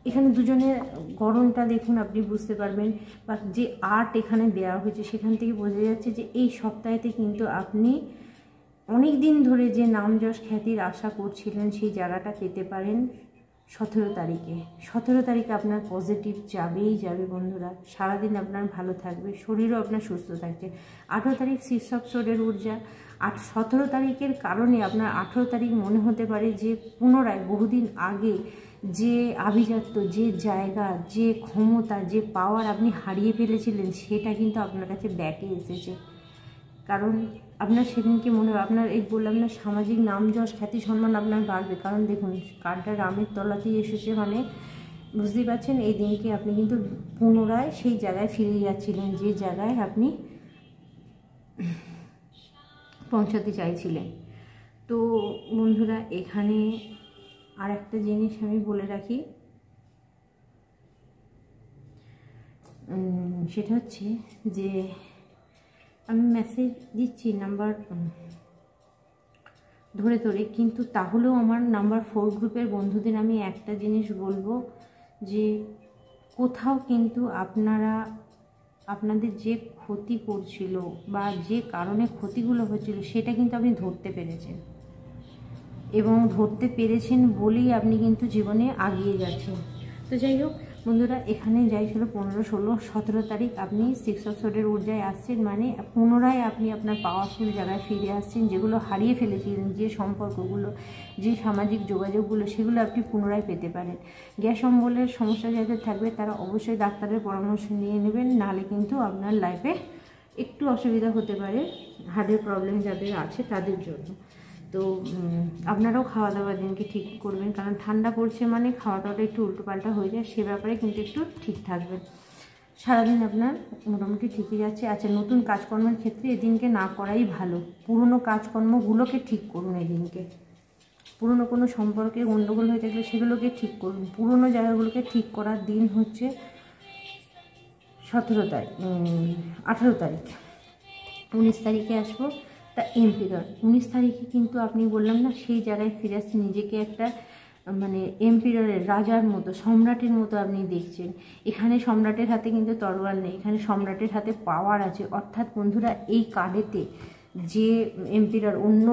এখানে দুজনের গড়নটা দেখুন, আপনি বুঝতে পারবেন। বা যে আর্ট এখানে দেওয়া হয়েছে সেখান থেকে বোঝা যাচ্ছে যে এই সপ্তাহেতে কিন্তু আপনি অনেক দিন ধরে যে নাম যশ, খ্যাতির আশা করছিলেন, সেই জায়গাটা পেতে পারেন 17 তারিখে। 17 তারিখে আপনার পজিটিভ যাবেই যাবে বন্ধুরা। সারাদিন আপনার ভালো থাকবে, শরীরও আপনার সুস্থ থাকছে। 18 তারিখ 6 অফ সোর্ডের ঊর্জা। 17 তারিখের কারণে আপনার 18 তারিখ মনে হতে পারে যে পুনরায় বহুদিন আগে যে আভিজাত্য, যে জায়গা, যে ক্ষমতা, যে পাওয়ার আপনি হারিয়ে ফেলেছিলেন, সেটা কিন্তু আপনার কাছে ব্যাকে এসেছে। কারণ আপনার সেদিনকে মনে হয় আপনার এই বললাম না, সামাজিক নাম যশ, খ্যাতি, সম্মান আপনার বাড়বে। কারণ দেখুন কার্ডটা রামের তলাতেই এসেছে, মানে বুঝতেই পারছেন এই দিনকে আপনি কিন্তু পুনরায় সেই জায়গায় ফিরে যাচ্ছিলেন, যে জায়গায় আপনি পৌঁছাতে চাইছিলেন। তো বন্ধুরা, এখানে আর একটা জিনিস আমি বলে রাখি, সেটা হচ্ছে যে আমি মেসেজ দিচ্ছি নাম্বার ধরে ধরে, কিন্তু তাহলেও আমার নাম্বার 4 গ্রুপের বন্ধুদের আমি একটা জিনিস বলবো যে কোথাও কিন্তু আপনাদের যে ক্ষতি করছিল বা যে কারণে ক্ষতিগুলো হচ্ছিল সেটা কিন্তু আপনি ধরতে পেরেছেন, এবং ধরতে পেরেছেন বলেই আপনি কিন্তু জীবনে এগিয়ে যাচ্ছেন। তো যাই হোক বন্ধুরা, এখানে যাই ছিল 15, 16, 17 তারিখ আপনি 6 অফ সোর্ডের ঊর্জায় আসছেন, মানে পুনরায় আপনি আপনার পাওয়ারফুল জায়গায় ফিরে আসছেন। যেগুলো হারিয়ে ফেলেছিলেন, যে সম্পর্কগুলো, যে সামাজিক যোগাযোগগুলো, সেগুলো আপনি পুনরায় পেতে পারেন। গ্যাস অম্বলের সমস্যা যাদের থাকবে তারা অবশ্যই ডাক্তারের পরামর্শ নিয়ে নেবেন, নাহলে কিন্তু আপনার লাইফে একটু অসুবিধা হতে পারে। হার্টের প্রবলেম যাদের আছে তাদের জন্য। তো আপনারাও খাওয়া দাওয়া দিনকে ঠিক করবেন, কারণ ঠান্ডা পড়ছে মানে খাওয়া দাওয়াটা একটু উল্টোপাল্টা হয়ে যায়, সে ব্যাপারে কিন্তু একটু ঠিক থাকবেন। সারাদিন আপনার মোটামুটি ঠিকই যাচ্ছে। আচ্ছা, নতুন কাজকর্মের ক্ষেত্রে এদিনকে না করাই ভালো। পুরনো কাজকর্মগুলোকে ঠিক করুন এদিনকে। পুরনো কোনো সম্পর্কে গণ্ডগোল হয়ে থাকলে সেগুলোকে ঠিক করুন। পুরনো জায়গাগুলোকে ঠিক করার দিন হচ্ছে 18 তারিখ। 19 তারিখে আসবো। তা এম্পিরার 19 তারিখে কিন্তু আপনি বললাম না, সেই জায়গায় ফিরে আসছে, নিজেকে একটা মানে এম্পিরারের রাজার মতো, সম্রাটের মতো আপনি দেখছেন। এখানে সম্রাটের হাতে কিন্তু তরোয়াল নেই, এখানে সম্রাটের হাতে পাওয়ার আছে। অর্থাৎ বন্ধুরা, এই কার্ডেতে যে এম্পিরার, অন্য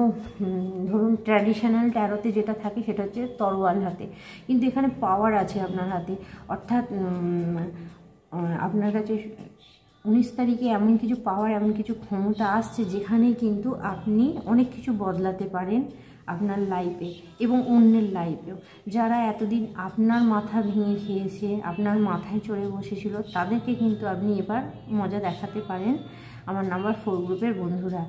ধরুন ট্র্যাডিশনাল ট্যারোতে যেটা থাকে সেটা হচ্ছে তরোয়াল হাতে, কিন্তু এখানে পাওয়ার আছে আপনার হাতে। অর্থাৎ আপনার কাছে 19 তারিখে এমন কিছু পাওয়ার, এমন কিছু ক্ষমতা আসছে যেখানে কিন্তু আপনি অনেক কিছু বদলাতে পারেন আপনার লাইফে এবং অন্যের লাইফেও। যারা এতদিন আপনার মাথা ভেঙে খেয়েছে, আপনার মাথায় চড়ে বসেছিল, তাদেরকে কিন্তু আপনি এবার মজা দেখাতে পারেন আমার নাম্বার 4 গ্রুপের বন্ধুরা।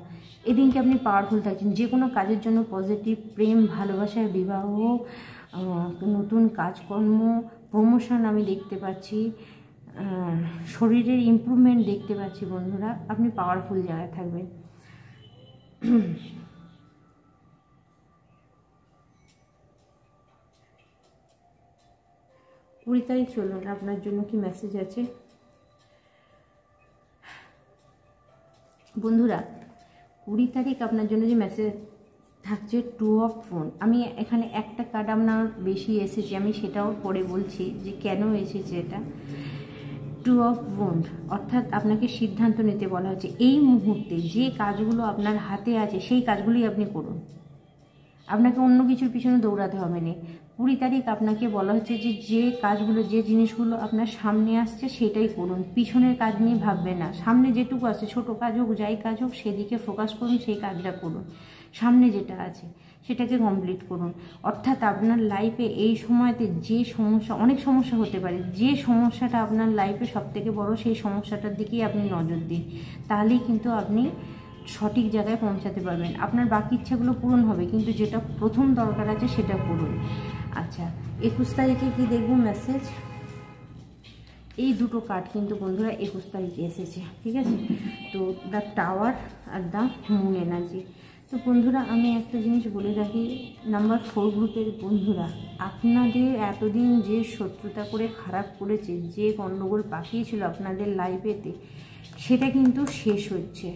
এদিনকে আপনি পাওয়ারফুল থাকছেন। যে কোনো কাজের জন্য পজিটিভ, প্রেম, ভালোবাসা, বিবাহ, নতুন কাজকর্ম, প্রমোশন আমি দেখতে পাচ্ছি, শরীরের ইমপ্রুভমেন্ট দেখতে পাচ্ছি বন্ধুরা। আপনি পাওয়ারফুল জায়গায় থাকবেন। 20 তারিখ চলুন, আপনার জন্য কি মেসেজ আছে বন্ধুরা। 20 তারিখ আপনার জন্য যে মেসেজ থাকছে 2 অফ ফোন। আমি এখানে একটা কার্ড আপনার বেশি এসেছে, আমি সেটাও পরে বলছি যে কেন এসেছে এটা। 2 অফ ওয়ান্ড, অর্থাৎ আপনাকে সিদ্ধান্ত নিতে বলা হচ্ছে। এই মুহূর্তে যে কাজগুলো আপনার হাতে আছে সেই কাজগুলোই আপনি করুন, আপনাকে অন্য কিছুর পিছনে দৌড়াতে হবে না। 20 তারিখ আপনাকে বলা হচ্ছে যে যে কাজগুলো, যে জিনিসগুলো আপনার সামনে আসছে সেটাই করুন, পিছনের কাজ নিয়ে ভাববেন না। সামনে যেটুকু আছে, ছোট কাজ হোক, যাই কাজ হোক, সেদিকে ফোকাস করুন, সেই কাজটা করুন। সামনে যেটা আছে সেটাকে কমপ্লিট করুন। অর্থাৎ আপনার লাইফে এই সময়তে যে সমস্যা, অনেক সমস্যা হতে পারে, যে সমস্যাটা আপনার লাইফে সবথেকে বড়, সেই সমস্যাটার দিকেই আপনি নজর দিন, তাহলেই কিন্তু আপনি সঠিক জায়গায় পৌঁছাতে পারবেন। আপনার বাকি ইচ্ছাগুলো পূরণ হবে, কিন্তু যেটা প্রথম দরকার আছে সেটা করুন। আচ্ছা, 21 তারিখে কি দেখব মেসেজ? এই দুটো কার্ড কিন্তু বন্ধুরা 21 তারিখে এসেছে, ঠিক আছে। তো the tower are the moon energy. তো বন্ধুরা, আমি একটা জিনিস বলে রাখি, নাম্বার 4 গ্রুপের বন্ধুরা, আপনাদের এতদিন যে শত্রুতা করে খারাপ করেছে, যে গণ্ডগোল পাকিয়েছিল আপনাদের লাইফেতে, সেটা কিন্তু শেষ হচ্ছে।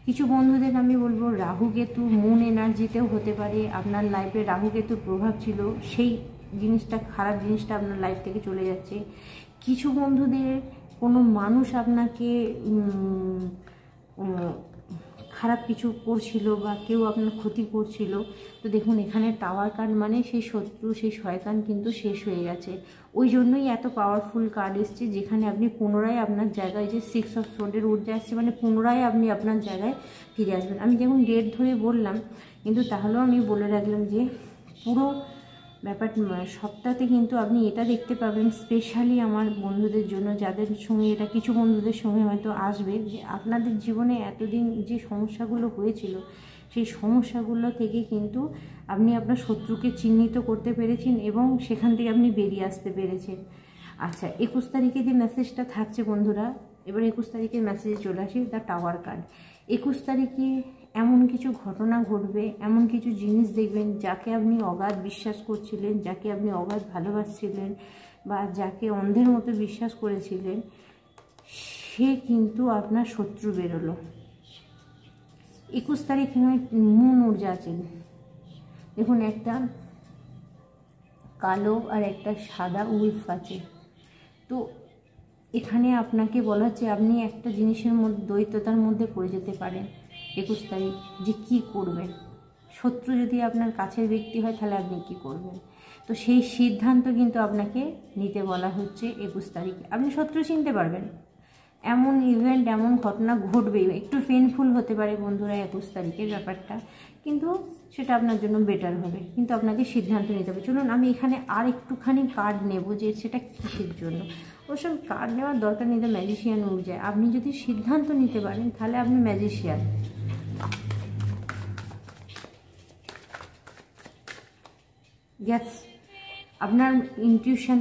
কিছু বন্ধুদের আমি বলবো রাহু কেতু মুন এনার্জিতেও হতে পারে, আপনার লাইফে রাহু কেতুর প্রভাব ছিল, সেই জিনিসটা, খারাপ জিনিসটা আপনার লাইফ থেকে চলে যাচ্ছে। কিছু বন্ধুদের কোনো মানুষ আপনাকে খারাপ কিছু করছিল বা কেউ আপনার ক্ষতি করছিল। তো দেখুন, এখানে টাওয়ার কার্ড মানে সেই শত্রু, সেই শয়তান কিন্তু শেষ হয়ে গেছে। ওই জন্যই এত পাওয়ারফুল কার্ড এসছে, যেখানে আপনি পুনরায় আপনার জায়গায়, যে 6 অফ সোর্ডের ঊর্জা আসছে, মানে পুনরায় আপনি আপনার জায়গায় ফিরে আসবেন। আমি যেমন ডেট ধরে বললাম, কিন্তু তাহলেও আমি বলে রাখলাম যে পুরো ব্যাপারটা সপ্তাহে কিন্তু আপনি এটা দেখতে পাবেন, স্পেশালি আমার বন্ধুদের জন্য, যাদের সঙ্গে এটা, কিছু বন্ধুদের সঙ্গে হয়তো আসবে, যে আপনাদের জীবনে এতদিন যে সমস্যাগুলো হয়েছিল, সেই সমস্যাগুলো থেকে কিন্তু আপনি আপনার শত্রুকে চিহ্নিত করতে পেরেছেন এবং সেখান থেকে আপনি বেরিয়ে আসতে পেরেছেন। আচ্ছা, 21 তারিখে যে মেসেজটা থাকছে বন্ধুরা, এবার 21 তারিখের মেসেজে চলে আসি, দ্য টাওয়ার কার্ড। 21 তারিখে এমন কিছু ঘটনা ঘটবে, এমন কিছু জিনিস দেখবেন, যাকে আপনি অগাধ বিশ্বাস করছিলেন, যাকে আপনি অগাধ ভালোবাসছিলেন, বা যাকে অন্ধের মতো বিশ্বাস করেছিলেন, সে কিন্তু আপনার শত্রু বেরোলো। 21 তারিখে মুন ঊর্জা আছে, দেখুন একটা কালো আর একটা সাদা উলফ আছে। তো এখানে আপনাকে বলা হচ্ছে আপনি একটা জিনিসের মধ্যে দ্বৈততার মধ্যে পড়ে যেতে পারেন 21 তারিখ, যে কী করবেন। শত্রু যদি আপনার কাছের ব্যক্তি হয় তাহলে আপনি কী করবেন, তো সেই সিদ্ধান্ত কিন্তু আপনাকে নিতে বলা হচ্ছে 21 তারিখে। আপনি শত্রু চিনতে পারবেন, এমন ইভেন্ট এমন ঘটনা ঘটবেই, একটু পেনফুল হতে পারে বন্ধুরা 21 তারিখের ব্যাপারটা, কিন্তু সেটা আপনার জন্য বেটার হবে। কিন্তু আপনাকে সিদ্ধান্ত নিতে হবে। চলুন আমি এখানে আর একটুখানি কার্ড নেব যে সেটা কিসের জন্য। ওসব কার্ড নেওয়ার দরকার নেই, ম্যাজিশিয়ান ঊর্জায় আপনি যদি সিদ্ধান্ত নিতে পারেন তাহলে আপনি ম্যাজিশিয়ান। গ্যাস আপনার ইনটিউশন